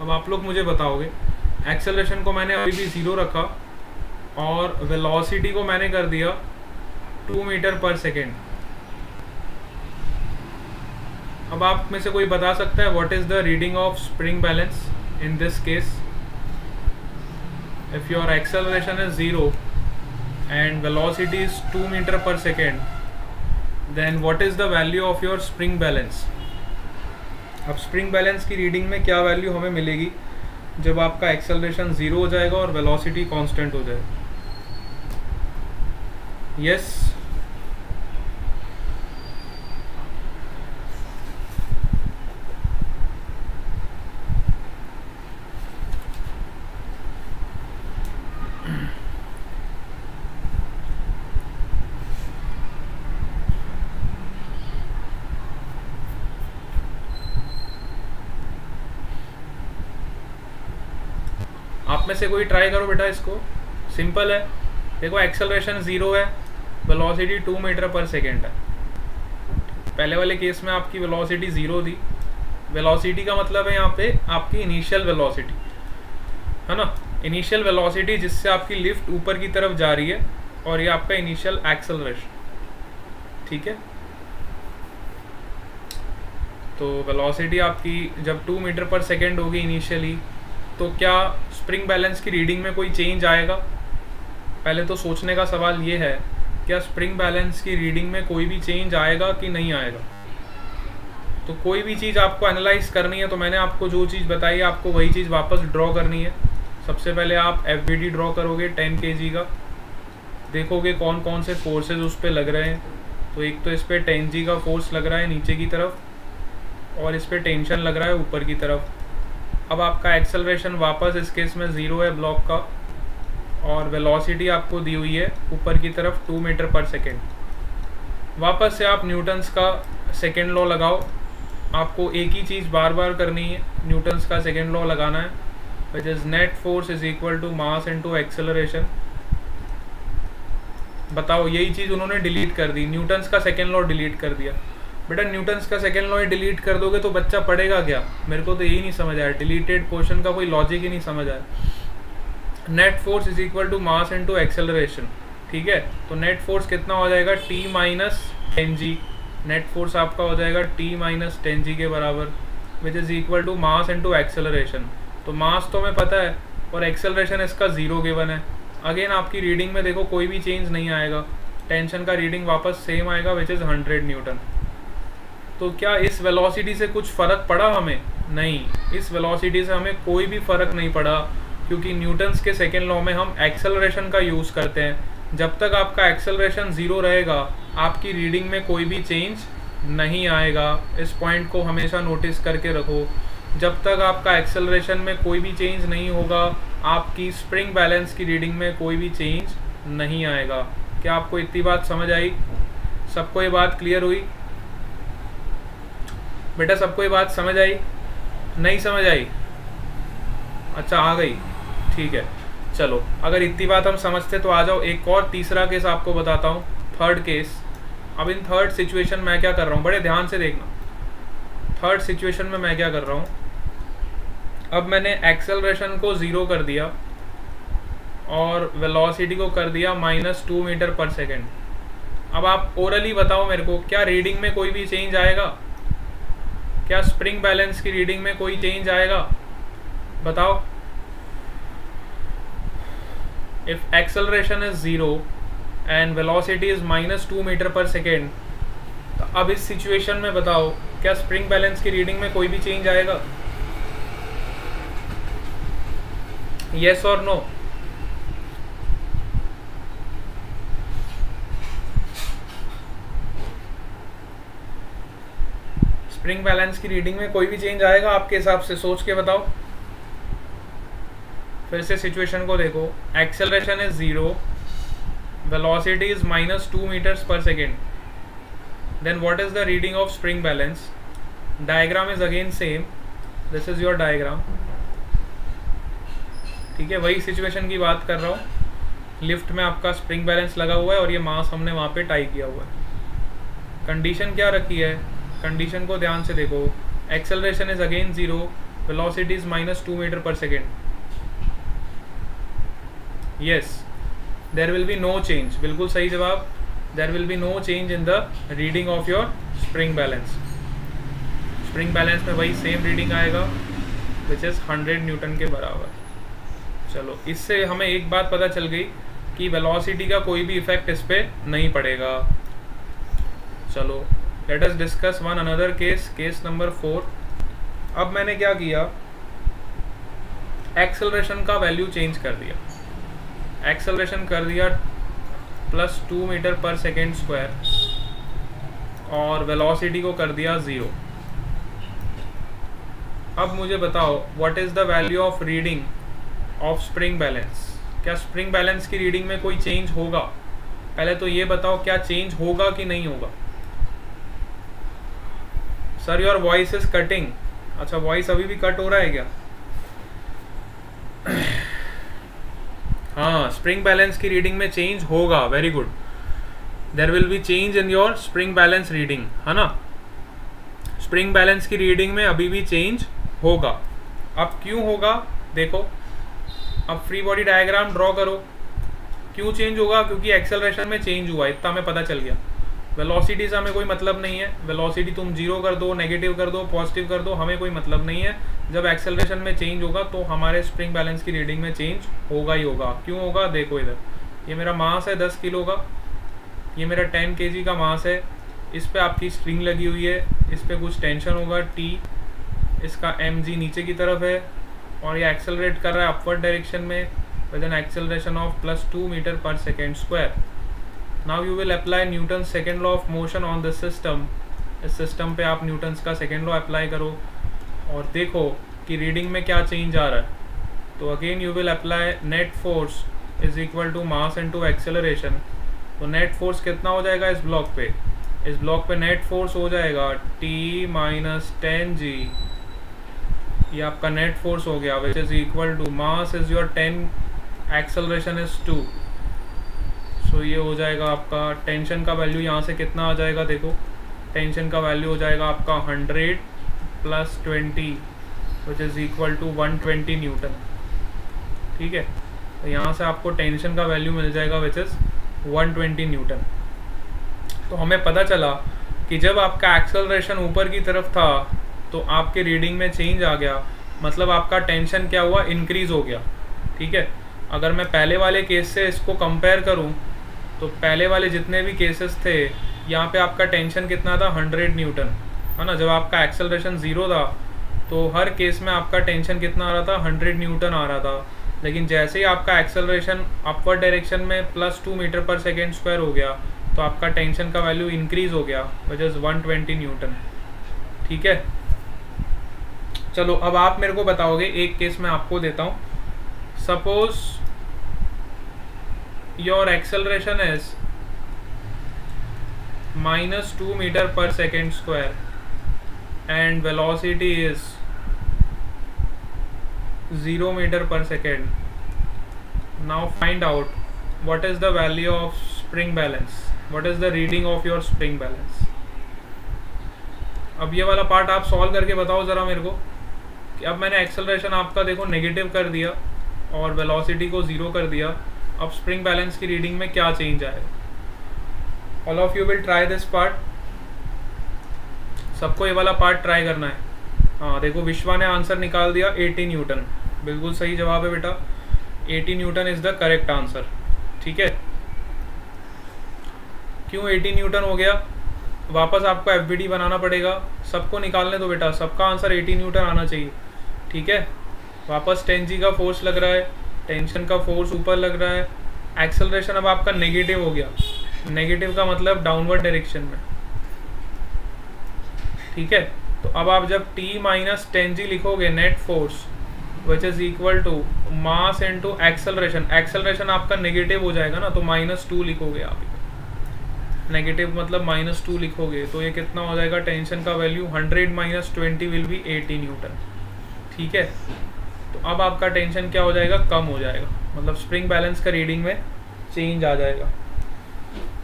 अब आप लोग मुझे बताओगे, एक्सेलरेशन को मैंने अभी भी 0 रखा और वेलोसिटी को मैंने कर दिया 2 मीटर पर सेकेंड। अब आप में से कोई बता सकता है what is the reading of spring balance in this case? If your acceleration is 0 and velocity is 2 meter per second, then what is the value of your spring balance? अब spring balance की reading में क्या value हमें मिलेगी जब आपका acceleration 0 हो जाएगा और वेलोसिटी कांस्टेंट हो जाएगा? यस आप में से कोई ट्राई करो बेटा, इसको सिंपल है। देखो एक्सेलरेशन 0 है, वेलोसिटी 2 मीटर पर सेकेंड है। पहले वाले केस में आपकी वेलोसिटी 0 थी। वेलोसिटी का मतलब है यहाँ पे आपकी इनिशियल वेलोसिटी, है ना, इनिशियल वेलोसिटी जिससे आपकी लिफ्ट ऊपर की तरफ जा रही है, और ये आपका इनिशियल एक्सेलरेशन, ठीक है। तो वेलोसिटी आपकी जब 2 मीटर पर सेकेंड होगी इनिशियली, तो क्या स्प्रिंग बैलेंस की रीडिंग में कोई चेंज आएगा? पहले तो सोचने का सवाल ये है, क्या स्प्रिंग बैलेंस की रीडिंग में कोई भी चेंज आएगा कि नहीं आएगा? तो कोई भी चीज़ आपको एनालाइज करनी है तो मैंने आपको जो चीज़ बताई आपको वही चीज़ वापस ड्रॉ करनी है। सबसे पहले आप FBD ड्रॉ करोगे 10 kg का, देखोगे कौन कौन से फोर्सेज उस पर लग रहे हैं। तो एक तो इस पर 10G का फोर्स लग रहा है नीचे की तरफ, और इस पर टेंशन लग रहा है ऊपर की तरफ। अब आपका एक्सेलरेशन वापस इस केस में 0 है ब्लॉक का, और वेलोसिटी आपको दी हुई है ऊपर की तरफ 2 मीटर पर सेकेंड। वापस से आप न्यूटन्स का सेकेंड लॉ लगाओ। आपको एक ही चीज़ बार बार करनी है, न्यूटन्स का सेकेंड लॉ लगाना है, which is net force is equal to mass into acceleration. बताओ, यही चीज़ उन्होंने डिलीट कर दी, न्यूटन्स का सेकेंड लॉ डिलीट कर दिया। बेटा न्यूटन्स का सेकेंड लॉ ही डिलीट कर दोगे तो बच्चा पढ़ेगा क्या? मेरे को तो यही नहीं समझ आया, डिलीटेड पोर्शन का कोई लॉजिक ही नहीं समझ आया। Net force is equal to mass into acceleration, ठीक है। तो नेट फोर्स कितना हो जाएगा, T minus 10G। Net force आपका हो जाएगा T माइनस 10G के बराबर, which is equal to mass into acceleration. तो मास तो हमें पता है और एक्सेलरेशन इसका 0 गिवन है। अगेन आपकी रीडिंग में देखो कोई भी चेंज नहीं आएगा, टेंशन का रीडिंग वापस सेम आएगा, विच इज़ 100 न्यूटन। तो क्या इस वेलोसिटी से कुछ फ़र्क पड़ा हमें? नहीं, इस वेलोसिटी से हमें कोई भी फ़र्क नहीं पड़ा, क्योंकि न्यूटन्स के सेकेंड लॉ में हम एक्सेलरेशन का यूज़ करते हैं। जब तक आपका एक्सेलरेशन ज़ीरो रहेगा, आपकी रीडिंग में कोई भी चेंज नहीं आएगा। इस पॉइंट को हमेशा नोटिस करके रखो। जब तक आपका एक्सेलरेशन में कोई भी चेंज नहीं होगा, आपकी स्प्रिंग बैलेंस की रीडिंग में कोई भी चेंज नहीं आएगा। क्या आपको इतनी बात समझ आई? सबको ये बात क्लियर हुई? बेटा सबको ये बात समझ आई? नहीं समझ आई? अच्छा आ गई, ठीक है। चलो, अगर इतनी बात हम समझते तो आ जाओ एक और तीसरा केस आपको बताता हूँ, थर्ड केस। अब इन थर्ड सिचुएशन मैं क्या कर रहा हूँ, बड़े ध्यान से देखना। थर्ड सिचुएशन में मैं क्या कर रहा हूँ, अब मैंने एक्सेलरेशन को ज़ीरो कर दिया और वेलोसिटी को कर दिया -2 मीटर पर सेकेंड। अब आप ओरली बताओ मेरे को, क्या रीडिंग में कोई भी चेंज आएगा? क्या स्प्रिंग बैलेंस की रीडिंग में कोई चेंज आएगा? बताओ। If acceleration is zero and velocity is -2 metre per second, तो अब इस सिचुएशन में बताओ, क्या स्प्रिंग बैलेंस की रीडिंग में कोई भी चेंज आएगा? येस और नो? स्प्रिंग बैलेंस की रीडिंग में कोई भी चेंज आएगा आपके हिसाब से? सोच के बताओ। फिर से सिचुएशन को देखो, acceleration is zero, velocity is -2 meters per second, then what is the reading of spring balance? Diagram is again same, this is your diagram, ठीक है। वही सिचुएशन की बात कर रहा हूँ। लिफ्ट में आपका स्प्रिंग बैलेंस लगा हुआ है और ये मास हमने वहाँ पे टाई किया हुआ है। कंडीशन क्या रखी है? कंडीशन को ध्यान से देखो, acceleration is again zero, velocity is -2 metre per second. Yes, there will be no change, बिल्कुल सही जवाब। There will be no change in the reading of your spring balance. Spring balance में वही सेम रीडिंग आएगा, which is 100 Newton के बराबर। चलो, इससे हमें एक बात पता चल गई कि वेलोसिटी का कोई भी इफेक्ट इस पर नहीं पड़ेगा। चलो, let us discuss one another case, case number 4। अब मैंने क्या किया, एक्सेलरेशन का वैल्यू चेंज कर दिया। एक्सेलरेशन कर दिया +2 मीटर पर सेकेंड स्क्वायर और वेलोसिटी को कर दिया 0। अब मुझे बताओ, what is the value of reading of spring balance? क्या स्प्रिंग बैलेंस की रीडिंग में कोई चेंज होगा? पहले तो ये बताओ, क्या चेंज होगा कि नहीं होगा? Sir your voice is cutting. अच्छा, वॉइस अभी भी कट हो रहा है क्या? हाँ, स्प्रिंग बैलेंस की रीडिंग में चेंज होगा, very good. There will be change in your spring balance reading, है ना। स्प्रिंग बैलेंस की रीडिंग में अभी भी चेंज होगा। अब क्यों होगा देखो, अब फ्री बॉडी डायग्राम ड्रॉ करो। क्यों चेंज होगा? क्योंकि एक्सेलरेशन में चेंज हुआ, इतना हमें पता चल गया। वेलोसिटी से हमें कोई मतलब नहीं है, वेलोसिटी तुम 0 कर दो, नेगेटिव कर दो, पॉजिटिव कर दो, हमें कोई मतलब नहीं है। जब एक्सेलरेशन में चेंज होगा तो हमारे स्प्रिंग बैलेंस की रीडिंग में चेंज होगा ही होगा। क्यों होगा? देखो इधर, ये मेरा मास है 10 किलो का, ये मेरा 10 kg का मास है, इस पर आपकी स्प्रिंग लगी हुई है, इस पर कुछ टेंशन होगा T, इसका mg नीचे की तरफ है और ये एक्सेलरेट कर रहा है अपवर्ड डायरेक्शन में with an acceleration of +2 metre per second square. Now you will apply Newton second law of motion on this system. इस सिस्टम पे आप न्यूटन्स का सेकेंड लॉ अप्लाई करो और देखो कि रीडिंग में क्या चेंज आ रहा है। तो again you will apply net force is equal to mass into acceleration. तो नेट फोर्स कितना हो जाएगा इस ब्लॉक पे? इस ब्लॉक पे नेट फोर्स हो जाएगा T - 10g, ये आपका नेट फोर्स हो गया, which is equal to mass is your 10, acceleration is 2। So ये हो जाएगा आपका टेंशन का वैल्यू यहाँ से कितना आ जाएगा देखो, टेंशन का वैल्यू हो जाएगा आपका 100 + 20 which is equal to 120 newton. ठीक है, तो यहाँ से आपको टेंशन का वैल्यू मिल जाएगा विच इज़ 120 न्यूटन। तो हमें पता चला कि जब आपका एक्सेलरेशन ऊपर की तरफ था तो आपके रीडिंग में चेंज आ गया, मतलब आपका टेंशन क्या हुआ? इंक्रीज़ हो गया। ठीक है, अगर मैं पहले वाले केस से इसको कंपेयर करूं तो पहले वाले जितने भी केसेस थे यहाँ पे आपका टेंशन कितना था? 100 न्यूटन। है ना। जब आपका एक्सेलरेशन 0 था तो हर केस में आपका टेंशन कितना आ रहा था, 100 न्यूटन आ रहा था। लेकिन जैसे ही आपका एक्सेलरेशन अपवर्ड डायरेक्शन में +2 मीटर पर सेकेंड स्क्वायर हो गया तो आपका टेंशन का वैल्यू इंक्रीज हो गया, विच इज़ 120 न्यूटन। ठीक है, चलो अब आप मेरे को बताओगे, एक केस मैं आपको देता हूँ। Suppose your acceleration is -2 metre per second square and velocity is 0 meter per second. Now find out what is the value of spring balance, what is the reading of your spring balance. अब ये वाला part आप solve करके बताओ ज़रा मेरे को कि अब मैंने एक्सेलरेशन आपका देखो नेगेटिव कर दिया और वेलोसिटी को 0 कर दिया, अब स्प्रिंग बैलेंस की रीडिंग में क्या चेंज आएगा। All of you will try this part, सबको ये वाला पार्ट ट्राई करना है। हाँ देखो, विश्वा ने आंसर निकाल दिया 80 न्यूटन, बिल्कुल सही जवाब है बेटा, 80 Newton is the correct answer. ठीक है, क्यों 80 न्यूटन हो गया, वापस आपको एफबीडी बनाना पड़ेगा, सबको निकालने दो बेटा, सबका आंसर 80 न्यूटन आना चाहिए। ठीक है, वापस 10G का फोर्स लग रहा है, टेंशन का फोर्स ऊपर लग रहा है, एक्सेलरेशन अब आपका नेगेटिव हो गया, नेगेटिव का मतलब डाउनवर्ड डायरेक्शन में। ठीक है, तो अब आप जब T माइनस 10G लिखोगे net force which is equal to mass into acceleration, acceleration आपका नेगेटिव हो जाएगा ना, तो -2 लिखोगे आप, नेगेटिव मतलब -2 लिखोगे तो ये कितना हो जाएगा, टेंशन का वैल्यू 100 - 20 विल बी 80 न्यूटन। ठीक है, तो अब आपका टेंशन क्या हो जाएगा, कम हो जाएगा, मतलब स्प्रिंग बैलेंस का रीडिंग में चेंज आ जाएगा।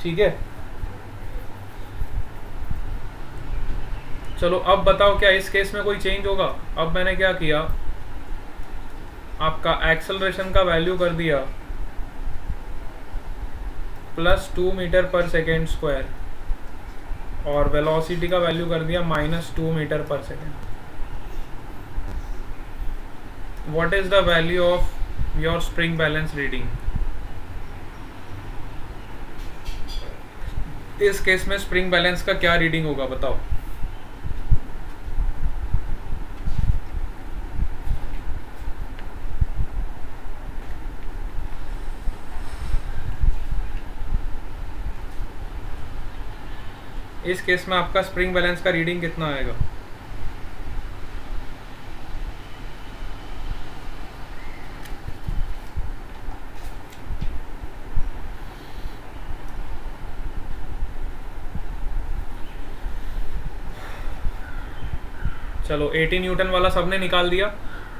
ठीक है, चलो अब बताओ क्या इस केस में कोई चेंज होगा। अब मैंने क्या किया, आपका एक्सेलरेशन का वैल्यू कर दिया +2 मीटर पर सेकेंड स्क्वायर और वेलोसिटी का वैल्यू कर दिया -2 metre per second. What is the value of your spring balance reading. इस केस में स्प्रिंग बैलेंस का क्या रीडिंग होगा बताओ। इस केस में आपका स्प्रिंग बैलेंस का रीडिंग कितना आएगा। चलो 80 न्यूटन वाला सबने निकाल दिया।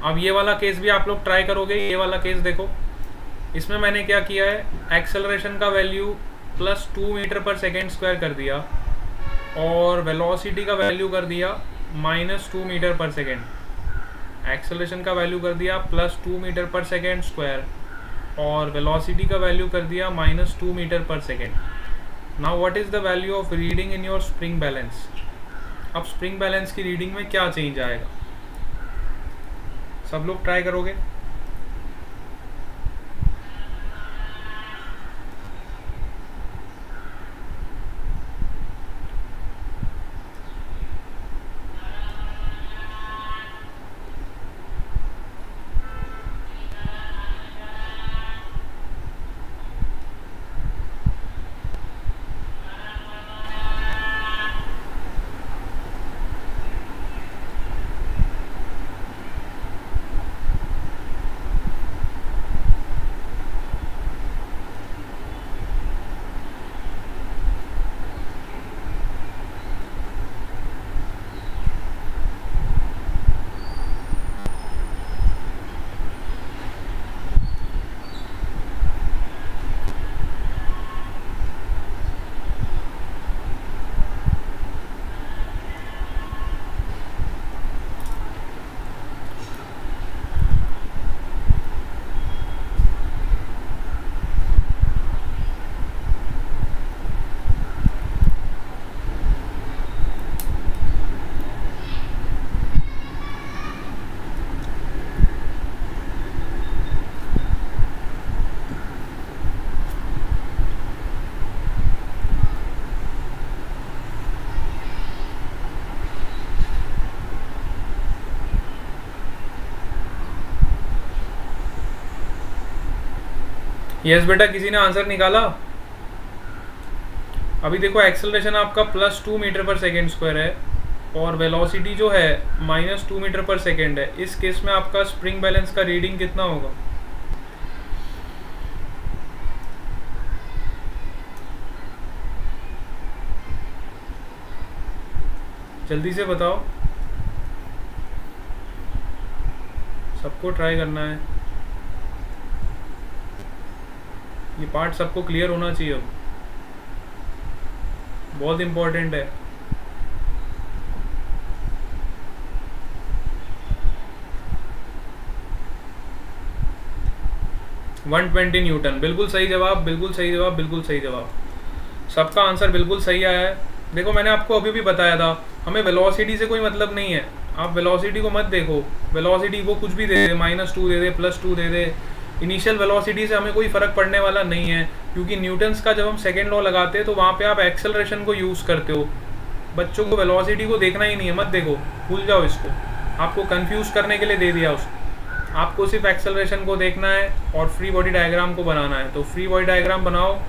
अब ये वाला केस भी आप लोग ट्राई करोगे। ये वाला केस देखो, इसमें मैंने क्या किया है, एक्सेलरेशन का value +2 metre per second square कर दिया और वेलोसिटी का वैल्यू कर दिया -2 मीटर पर सेकेंड। एक्सेलरेशन का वैल्यू कर दिया +2 मीटर पर सेकेंड स्क्वायर और वेलोसिटी का वैल्यू कर दिया -2 metre per second. Now what is the value of reading in your spring balance. अब स्प्रिंग बैलेंस की रीडिंग में क्या चेंज आएगा, सब लोग ट्राई करोगे। यस बेटा, किसी ने आंसर निकाला? अभी देखो एक्सेलरेशन आपका +2 मीटर पर सेकेंड स्क्वायर है और वेलोसिटी जो है -2 मीटर पर सेकेंड है। इस केस में आपका स्प्रिंग बैलेंस का रीडिंग कितना होगा? जल्दी से बताओ, सबको ट्राई करना है। ये पार्ट सबको क्लियर होना चाहिए, अब बहुत इंपॉर्टेंट है। $120 न्यूटन, बिल्कुल सही जवाब, बिल्कुल सही जवाब, बिल्कुल सही जवाब। सबका आंसर बिल्कुल सही आया है। देखो मैंने आपको अभी भी बताया था, हमें वेलोसिटी से कोई मतलब नहीं है। आप वेलोसिटी को मत देखो, वेलोसिटी वो कुछ भी दे दे, -2 दे दे, +2 दे दे, इनिशियल वेलोसिटी से हमें कोई फ़र्क पड़ने वाला नहीं है, क्योंकि न्यूटन्स का जब हम सेकेंड लॉ लगाते हैं तो वहाँ पे आप एक्सेलरेशन को यूज़ करते हो। बच्चों को वेलोसिटी को देखना ही नहीं है, मत देखो, भूल जाओ इसको। आपको कंफ्यूज करने के लिए दे दिया उसको। आपको सिर्फ एक्सेलरेशन को देखना है और फ्री बॉडी डायग्राम को बनाना है। तो फ्री बॉडी डायग्राम बनाओ।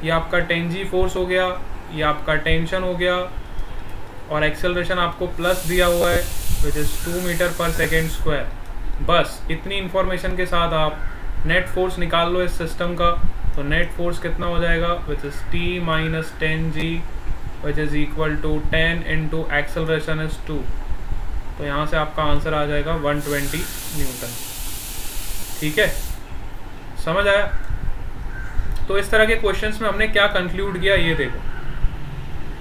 ये आपका 10G फोर्स हो गया, ये आपका टेंशन हो गया, और एक्सेलरेशन आपको प्लस दिया हुआ है which is 2 metre per second square. बस इतनी इन्फॉर्मेशन के साथ आप नेट फोर्स निकाल लो इस सिस्टम का। तो नेट फोर्स कितना हो जाएगा, which is T - 10G which is equal to 10 into acceleration is 2। तो यहाँ से आपका आंसर आ जाएगा 120 न्यूटन। ठीक है, समझ आया? तो इस तरह के क्वेश्चंस में हमने क्या कंक्लूड किया, ये देखो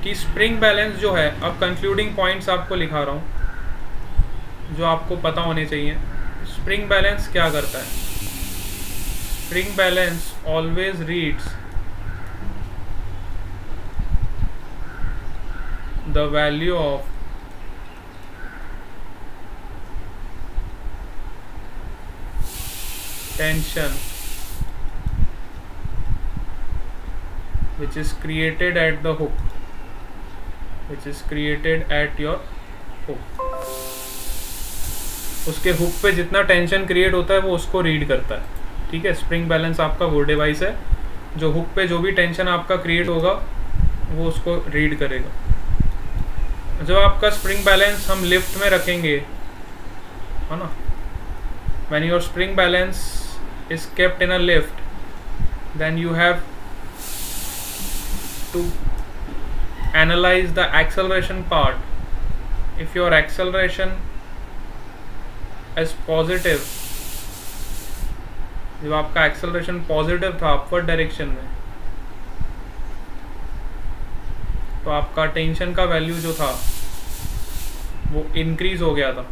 कि स्प्रिंग बैलेंस जो है, अब कंक्लूडिंग पॉइंट्स आपको लिखा रहा हूँ जो आपको पता होने चाहिए। स्प्रिंग बैलेंस क्या करता है? Spring balance always reads the value of tension which is created at the hook, which is created at your hook। उसके हुक पे जितना टेंशन क्रिएट होता है वो उसको रीड करता है। ठीक है, स्प्रिंग बैलेंस आपका वो डिवाइस है जो हुक पे जो भी टेंशन आपका क्रिएट होगा वो उसको रीड करेगा। जब आपका स्प्रिंग बैलेंस हम लिफ्ट में रखेंगे, है ना, when your spring balance is kept in a lift, then you have to analyze the acceleration part. If your acceleration is positive, जब आपका acceleration positive था upward direction में, तो आपका टेंशन का वैल्यू जो था वो इंक्रीज हो गया था,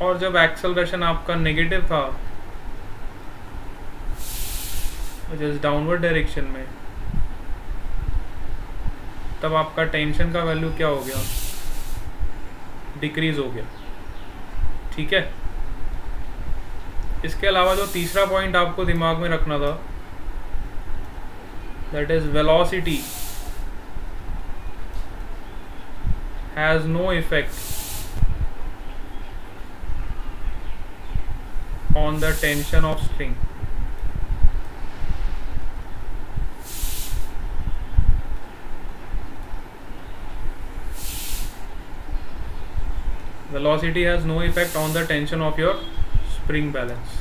और जब एक्सेलरेशन आपका नेगेटिव था विच इज डाउनवर्ड डायरेक्शन में, तब आपका टेंशन का वैल्यू क्या हो गया, डिक्रीज हो गया। ठीक है, इसके अलावा जो तीसरा पॉइंट आपको दिमाग में रखना था, that is velocity has no effect on the tension of string। velocity has no effect on the tension of your spring balance।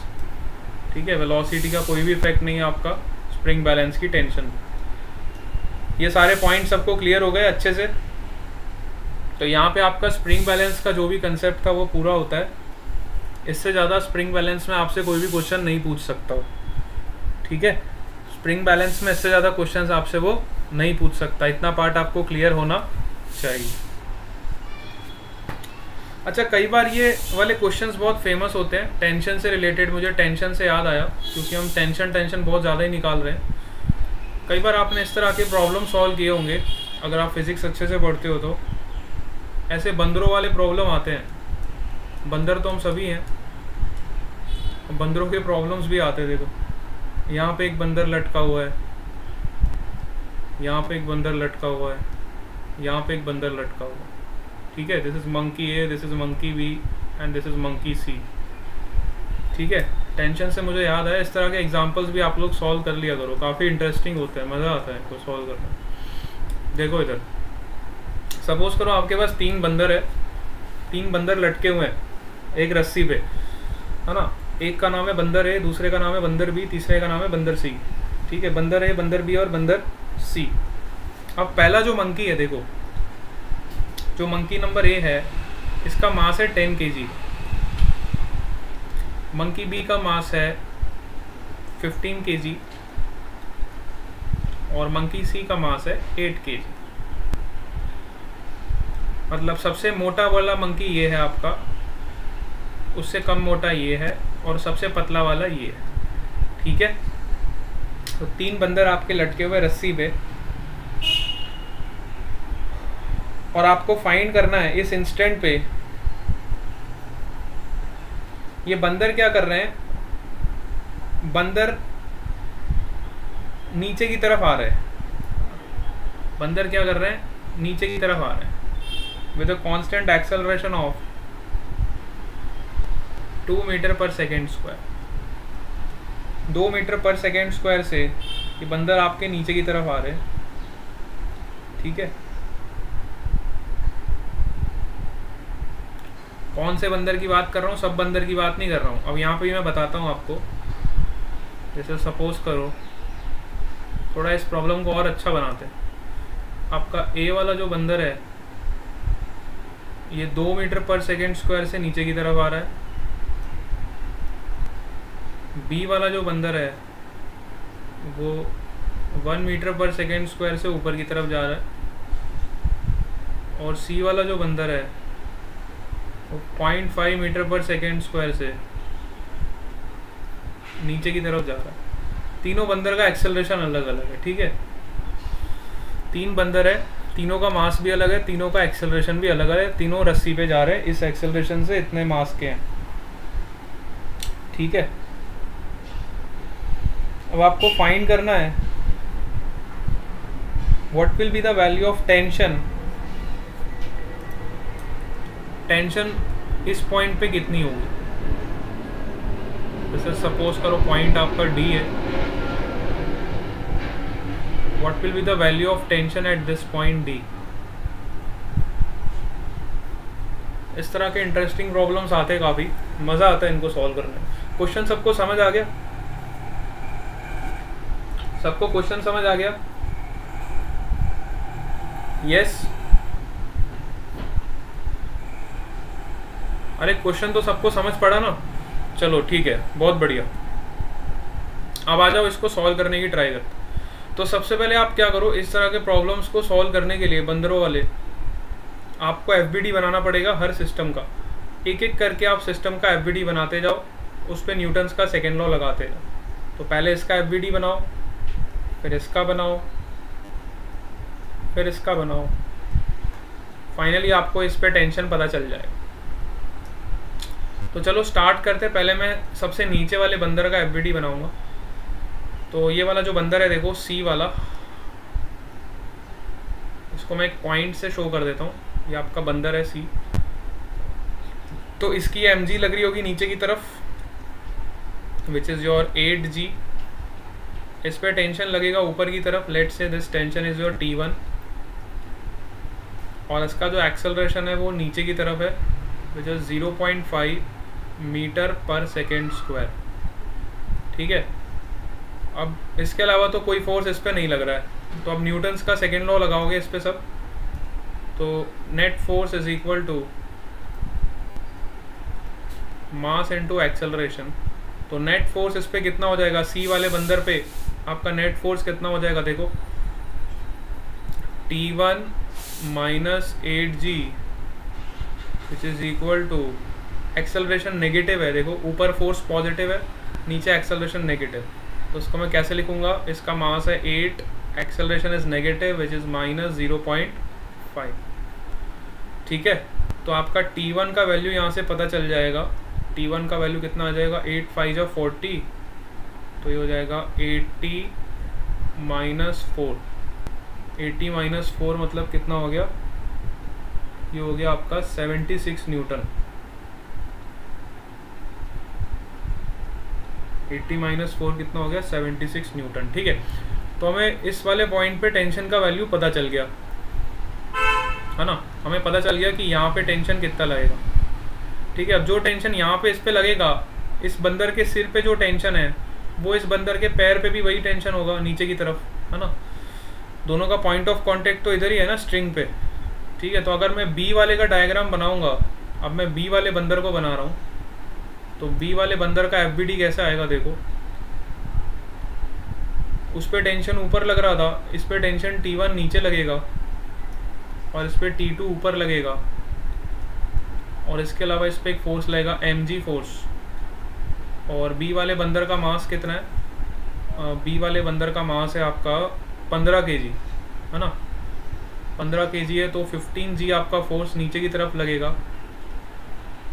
ठीक है, वेलोसिटी का कोई भी इफेक्ट नहीं है आपका स्प्रिंग बैलेंस की टेंशन। ये सारे पॉइंट सबको क्लियर हो गए अच्छे से? तो यहाँ पे आपका स्प्रिंग बैलेंस का जो भी कंसेप्ट था वो पूरा होता है। इससे ज़्यादा स्प्रिंग बैलेंस में आपसे कोई भी क्वेश्चन नहीं पूछ सकता हो। ठीक है, स्प्रिंग बैलेंस में इससे ज़्यादा क्वेश्चंस आपसे वो नहीं पूछ सकता। इतना पार्ट आपको क्लियर होना चाहिए। अच्छा, कई बार ये वाले क्वेश्चंस बहुत फेमस होते हैं टेंशन से रिलेटेड। मुझे टेंशन से याद आया, क्योंकि हम टेंशन बहुत ज़्यादा ही निकाल रहे हैं। कई बार आपने इस तरह के प्रॉब्लम सॉल्व किए होंगे, अगर आप फिज़िक्स अच्छे से पढ़ते हो तो। ऐसे बंदरों वाले प्रॉब्लम आते हैं। बंदर तो हम सभी हैं, बंदरों के प्रॉब्लम्स भी आते हैं। देखो, यहाँ पे एक बंदर लटका हुआ है, यहाँ पे एक बंदर लटका हुआ है, यहाँ पे एक बंदर लटका हुआ है। ठीक है, this is monkey A, this is monkey B and this is monkey C. ठीक है, टेंशन से मुझे याद आया, इस तरह के एग्जांपल्स भी आप लोग सॉल्व कर लिया करो, काफ़ी इंटरेस्टिंग होते हैं, मज़ा आता है इनको सॉल्व करना। देखो इधर सपोज करो आपके पास 3 बंदर है, 3 बंदर लटके हुए हैं एक रस्सी पे, है ना। एक का नाम है बंदर ए, दूसरे का नाम है बंदर बी, तीसरे का नाम है बंदर सी। ठीक है, बंदर ए, बंदर बी और बंदर सी। अब पहला जो मंकी है, देखो जो मंकी नंबर ए है, इसका मास है 10 kg। मंकी बी का मास है 15 kg और मंकी सी का मास है 8 kg। मतलब सबसे मोटा वाला मंकी ये है आपका, उससे कम मोटा ये है और सबसे पतला वाला ये है। ठीक है, तो 3 बंदर आपके लटके हुए रस्सी पे, और आपको फाइंड करना है इस इंस्टेंट पे ये बंदर क्या कर रहे हैं। बंदर नीचे की तरफ आ रहे हैं, बंदर क्या कर रहे हैं, नीचे की तरफ आ रहे हैं with a constant acceleration of 2 metre per second square. 2 metre per second square से ये बंदर आपके नीचे की तरफ आ रहे हैं। ठीक है, कौन से बंदर की बात कर रहा हूँ, सब बंदर की बात नहीं कर रहा हूँ। अब यहाँ पे मैं बताता हूँ आपको, जैसे सपोज करो, थोड़ा इस प्रॉब्लम को और अच्छा बनाते हैं। आपका ए वाला जो बंदर है ये 2 मीटर पर सेकेंड स्क्वायर से नीचे की तरफ आ रहा है। बी वाला जो बंदर है वो 1 मीटर पर सेकेंड स्क्वायर से ऊपर की तरफ जा रहा है। और सी वाला जो बंदर है वो 0.5 मीटर पर सेकेंड स्क्वायर से नीचे की तरफ जा रहा है। तीनों बंदर का एक्सेलरेशन अलग अलग है। ठीक है, 3 बंदर है, तीनों का मास भी अलग है, तीनों का एक्सेलरेशन भी अलग है, तीनों रस्सी पे जा रहे हैं, इस एक्सेलरेशन से इतने मास के हैं। ठीक है, अब आपको फाइंड करना है what will be the value of tension. Tension इस पॉइंट पे कितनी होगी। जैसे सपोज करो पॉइंट आपका डी है, what will be the value of tension at this point D. इस तरह के इंटरेस्टिंग प्रॉब्लम्स आते हैं, काफ़ी मज़ा आता है इनको सॉल्व करने में। क्वेश्चन सबको समझ आ गया? सबको क्वेश्चन समझ आ गया? यस? अरे क्वेश्चन तो सबको समझ पड़ा ना? चलो ठीक है, बहुत बढ़िया। अब आ जाओ, इसको सॉल्व करने की ट्राई करते। तो सबसे पहले आप क्या करो, इस तरह के प्रॉब्लम्स को सॉल्व करने के लिए बंदरों वाले आपको एफबीडी बनाना पड़ेगा हर सिस्टम का। एक एक करके आप सिस्टम का एफबीडी बनाते जाओ, उस पर न्यूटन्स का सेकेंड लॉ लगाते जाओ। तो पहले इसका एफबीडी बनाओ, फिर इसका बनाओ, फिर इसका बनाओ, फाइनली आपको इस पे टेंशन पता चल जाएगा। तो चलो स्टार्ट करते। पहले मैं सबसे नीचे वाले बंदर का एफबीडी बनाऊंगा। तो ये वाला जो बंदर है, देखो सी वाला, इसको मैं एक पॉइंट से शो कर देता हूँ। ये आपका बंदर है सी। तो इसकी mg लग रही होगी नीचे की तरफ, विच इज़ योर 8g। इस पे टेंशन लगेगा ऊपर की तरफ, लेट से this tension is your t1। और इसका जो एक्सेलरेशन है वो नीचे की तरफ है, which is 0.5 metre per second square. ठीक है, अब इसके अलावा तो कोई फोर्स इस पे नहीं लग रहा है। तो अब न्यूटन्स का सेकेंड लॉ लगाओगे इस पे सब। तो net force is equal to mass into acceleration. तो नेट फोर्स इस पे कितना हो जाएगा, सी वाले बंदर पे आपका नेट फोर्स कितना हो जाएगा, देखो T1 minus 8g which is equal to, acceleration negative है, देखो ऊपर फोर्स पॉजिटिव है, नीचे एक्सेलरेशन नेगेटिव। तो उसको मैं कैसे लिखूंगा, इसका मास है 8, acceleration is negative which is minus 0.5। ठीक है, तो आपका T1 का वैल्यू यहाँ से पता चल जाएगा। T1 का वैल्यू कितना आ जाएगा, 8 5 40, तो ये हो जाएगा 80 माइनस 4। 80 माइनस 4 मतलब कितना हो गया, ये हो गया आपका 76 न्यूटन। 80 माइनस 4 कितना हो गया 76 न्यूटन। ठीक है, तो हमें इस वाले पॉइंट पे टेंशन का वैल्यू पता चल गया है ना, हमें पता चल गया कि यहाँ पे टेंशन कितना लगेगा। ठीक है, अब जो टेंशन यहाँ पे इस पे लगेगा, इस बंदर के सिर पे जो टेंशन है वो इस बंदर के पैर पे भी वही टेंशन होगा नीचे की तरफ, है ना। दोनों का पॉइंट ऑफ कांटेक्ट तो इधर ही है ना, स्ट्रिंग पे। ठीक है, तो अगर मैं बी वाले का डायग्राम बनाऊंगा, अब मैं बी वाले बंदर को बना रहा हूँ, तो बी वाले बंदर का एफबीडी कैसा आएगा देखो। उस पे टेंशन ऊपर लग रहा था, इस पे टेंशन T1 नीचे लगेगा और इस पे T2 ऊपर लगेगा, और इसके अलावा इस पे एक फोर्स लगेगा mg फोर्स। और बी वाले बंदर का मास कितना है, बी वाले बंदर का मास है आपका 15 kg, है ना। 15 kg है तो 15 g आपका फोर्स नीचे की तरफ लगेगा,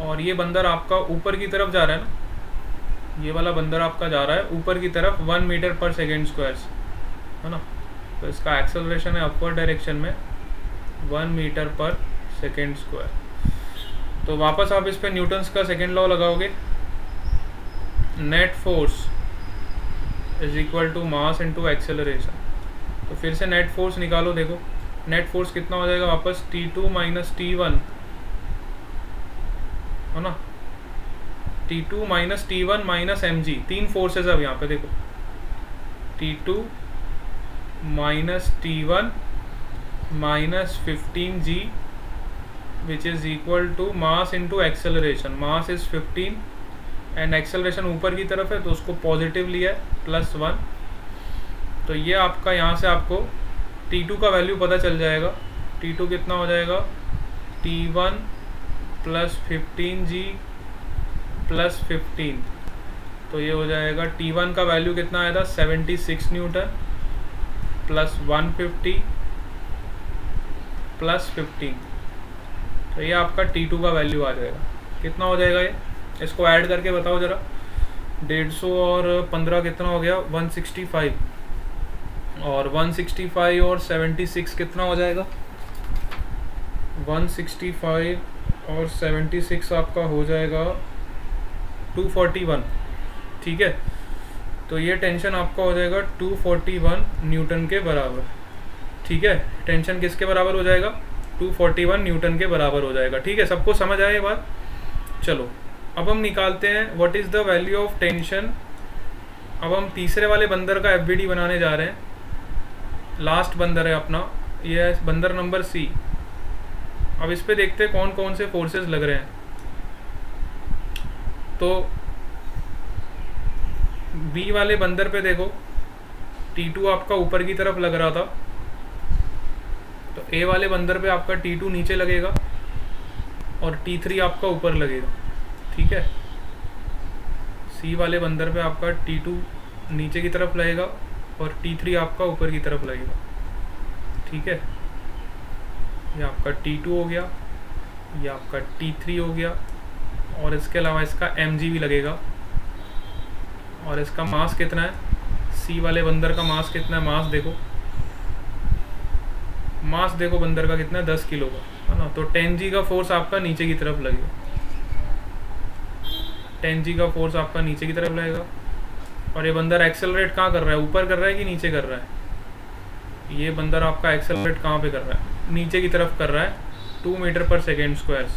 और ये बंदर आपका ऊपर की तरफ जा रहा है ना, ये वाला बंदर आपका जा रहा है ऊपर की तरफ 1 मीटर पर सेकेंड स्क्वायर, है ना। तो इसका एक्सेलरेशन है अपवर्ड डायरेक्शन में 1 मीटर पर सेकेंड स्क्वायर। तो वापस आप इस पे न्यूटन्स का सेकेंड लॉ लगाओगे, net force is equal to mass into acceleration. तो फिर से नेट फोर्स निकालो, देखो नेट फोर्स कितना हो जाएगा वापस T2 माइनस T1, है ना। T2 minus T1 minus mg, तीन फोर्सेस अब यहाँ पे देखो, T2 minus T1 minus 15g which is equal to mass into acceleration. Mass is 15 and acceleration ऊपर की तरफ है तो उसको पॉजिटिव लिया है +1। तो ये आपका यहाँ से आपको T2 का वैल्यू पता चल जाएगा। T2 कितना हो जाएगा, T1 प्लस 15g प्लस 15, तो ये हो जाएगा T1 का वैल्यू कितना आया था 76 न्यूटन प्लस 150 प्लस 15, तो ये आपका T2 का वैल्यू आ जाएगा। कितना हो जाएगा ये, इसको ऐड करके बताओ ज़रा। 150 और 15 कितना हो गया 165, और 165 और 76 कितना हो जाएगा 165 और 76 आपका हो जाएगा 241। ठीक है, तो ये टेंशन आपका हो जाएगा 241 न्यूटन के बराबर। ठीक है, टेंशन किसके बराबर हो जाएगा 241 न्यूटन के बराबर हो जाएगा। ठीक है, सबको समझ आए ये बात। चलो अब हम निकालते हैं what is the value of tension. अब हम तीसरे वाले बंदर का एफबीडी बनाने जा रहे हैं, लास्ट बंदर है अपना, ये है बंदर नंबर C। अब इस पे देखते हैं कौन कौन से फोर्सेस लग रहे हैं। तो B वाले बंदर पे देखो T2 आपका ऊपर की तरफ लग रहा था, तो A वाले बंदर पे आपका T2 नीचे लगेगा और T3 आपका ऊपर लगेगा। ठीक है, C वाले बंदर पे आपका T2 नीचे की तरफ लगेगा और T3 आपका ऊपर की तरफ लगेगा। ठीक है, ये आपका T2 हो गया, ये आपका T3 हो गया, और इसके अलावा इसका mg भी लगेगा। और इसका मास कितना है, C वाले बंदर का मास कितना है, मास देखो बंदर का कितना है 10 किलो का, है ना। तो 10g का फोर्स आपका नीचे की तरफ लगेगा, 10g का फोर्स आपका नीचे की तरफ लगेगा। और ये बंदर एक्सेलरेट कहाँ कर रहा है, ऊपर कर रहा है कि नीचे कर रहा है। ये बंदर आपका एक्सेलरेट कहाँ पे कर रहा है, नीचे की तरफ कर रहा है 2 मीटर पर सेकेंड स्क्वायर।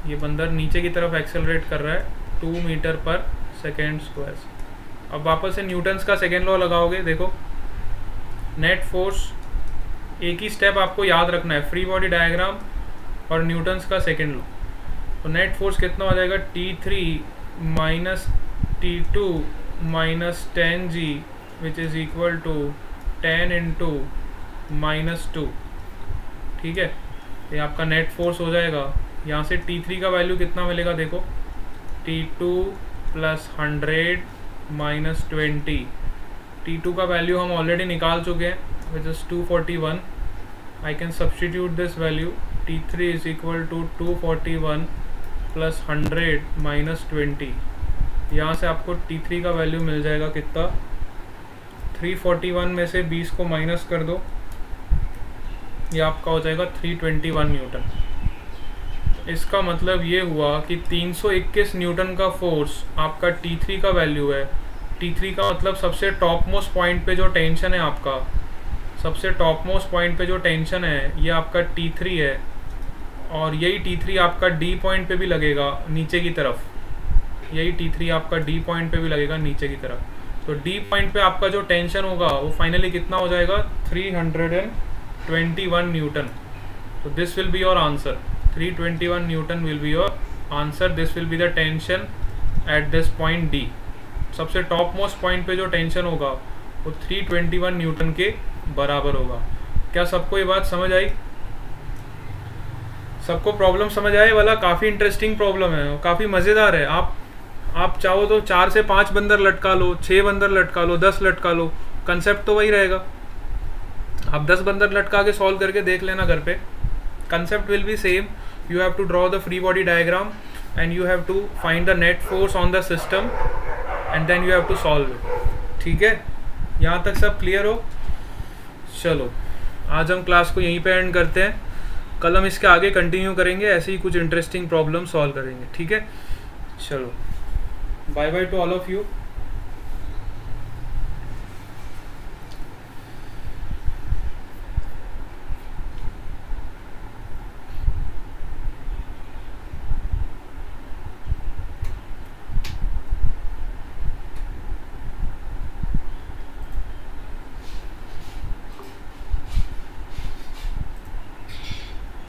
ये बंदर नीचे की तरफ एक्सेलरेट कर रहा है 2 मीटर पर सेकेंड स्क्वायर। अब वापस से न्यूटन्स का सेकेंड लॉ लगाओगे, देखो नेट फोर्स, एक ही स्टेप आपको याद रखना है, फ्री बॉडी डायग्राम और न्यूटन्स का सेकेंड लॉ। तो नेट फोर्स कितना हो जाएगा T3 minus T2 minus 10g which is equal to 10 into -2। ठीक है, ये आपका नेट फोर्स हो जाएगा। यहाँ से T3 का वैल्यू कितना मिलेगा, देखो T2 प्लस 100 माइनस 20। T2 का वैल्यू हम ऑलरेडी निकाल चुके हैं which is 241। I can substitute this value, T3 is equal to 241 plus 100 minus 20। यहाँ से आपको T3 का वैल्यू मिल जाएगा कितना, 341 में से 20 को माइनस कर दो, ये आपका हो जाएगा 321 न्यूटन। इसका मतलब ये हुआ कि 321 न्यूटन का फोर्स आपका T3 का वैल्यू है। T3 का मतलब सबसे टॉप मोस्ट पॉइंट पे जो टेंशन है आपका, सबसे टॉप मोस्ट पॉइंट पे जो टेंशन है ये आपका T3 है, और यही T3 आपका D पॉइंट पे भी लगेगा नीचे की तरफ, यही T3 आपका D पॉइंट पे भी लगेगा नीचे की तरफ। तो D पॉइंट पे आपका जो टेंशन होगा वो फाइनली कितना हो जाएगा, 321 न्यूटन। तो this will be your answer, 321 Newton will be your answer. This will be the tension at this point D। सबसे टॉप मोस्ट पॉइंट पे जो टेंशन होगा वो 321 न्यूटन के बराबर होगा। क्या सबको ये बात समझ आई? सबको प्रॉब्लम समझ आए वाला? काफ़ी इंटरेस्टिंग प्रॉब्लम है और काफ़ी मज़ेदार है। आप चाहो तो 4 से 5 बंदर लटका लो, 6 बंदर लटका लो, 10 लटका लो, कंसेप्ट तो वही रहेगा। आप 10 बंदर लटका के सॉल्व करके देख लेना घर पे, concept will be same. You have to draw the free body diagram and you have to find the net force on the system and then you have to solve it. ठीक है, यहाँ तक सब क्लियर हो? चलो आज हम class को यहीं पे एंड करते हैं, कल हम इसके आगे कंटिन्यू करेंगे, ऐसे ही कुछ इंटरेस्टिंग प्रॉब्लम सॉल्व करेंगे। ठीक है, चलो bye bye to all of you.